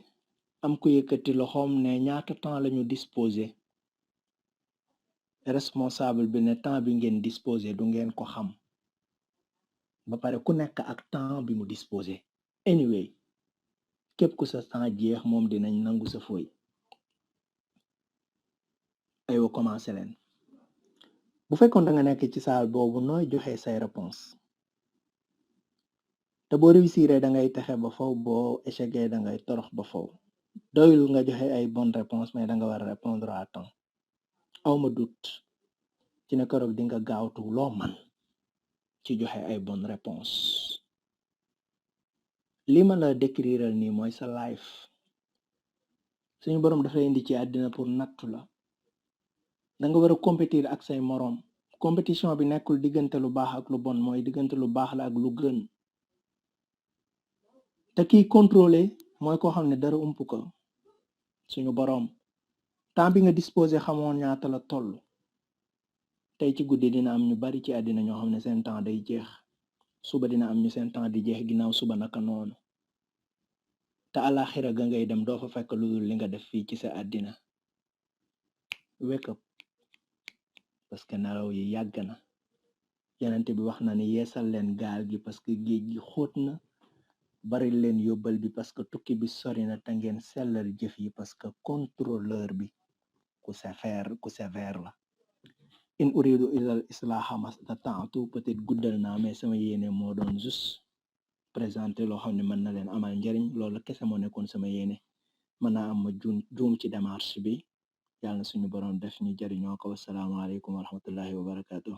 am ku yëkkati loxoom ne ñaata temps lañu disposer. responsable bi ne temps bi ngeen disposer du ngeen ko xam, ba pare ku nekk ak temps bi mu disposer. anyway, képp ku sa temps jeex moom dinañ nangu sa fooy. aywa commencer leen. bu fekkoon da nga nekk ci saal boobu, nooy joxe say réponse? te boo réussir da ngay texe ba faw, boo échecgee da ngay torox ba faw. doyul nga joxe ay bonnes réponses, mais da nga war a répondre à temps. awma doute ci ne keroog di nga gaawtu loo man ci joxe ay bonnes réponses. li ma la décrire nii mooy sa life. suñu borom dafa indi ci àddina pour nattu la. da nga war a compétir ak say moroom. compétition bi nekkul diggante lu baax ak lu bon, mooy diggante lu baax la ak lu gën. te kiy contrôler mooy koo xam ne dara ump ko, suñu borom. temps bi nga disposé xamoon ñaata la toll. tey ci guddi dina am ñu bari ci àddina ñoo xam ne seen temps day jeex, suba dina am ñu seen temps di jeex, ginnaaw suba naka noonu. te àlaxira ga ngay dem doo fa fekk lu dul li nga def fii ci sa àddina. wake up parce que nelaw yi yàgg na. Yonent bi wax na ni yeesal leen gaal gi parce que géej gi xóot na, bari leen yóbbal bi parce que tukki bi sori na, te ngeen sellal jëf yi parce que contrôleur bi ku sévère la. in uridu illa al islaha mastata'tu, peut-être guddal naa mais sama yéene moo doon juste présenté loo xam ne mën na leen amal njariñ. loolu kese moo nekkoon sama yéene. mën naa am ma juum ci démarche bi. yàlla na suñu borom def ñu jariñoo ko. wassalaamu aleykum wa rahmatullahi wa barakatuh.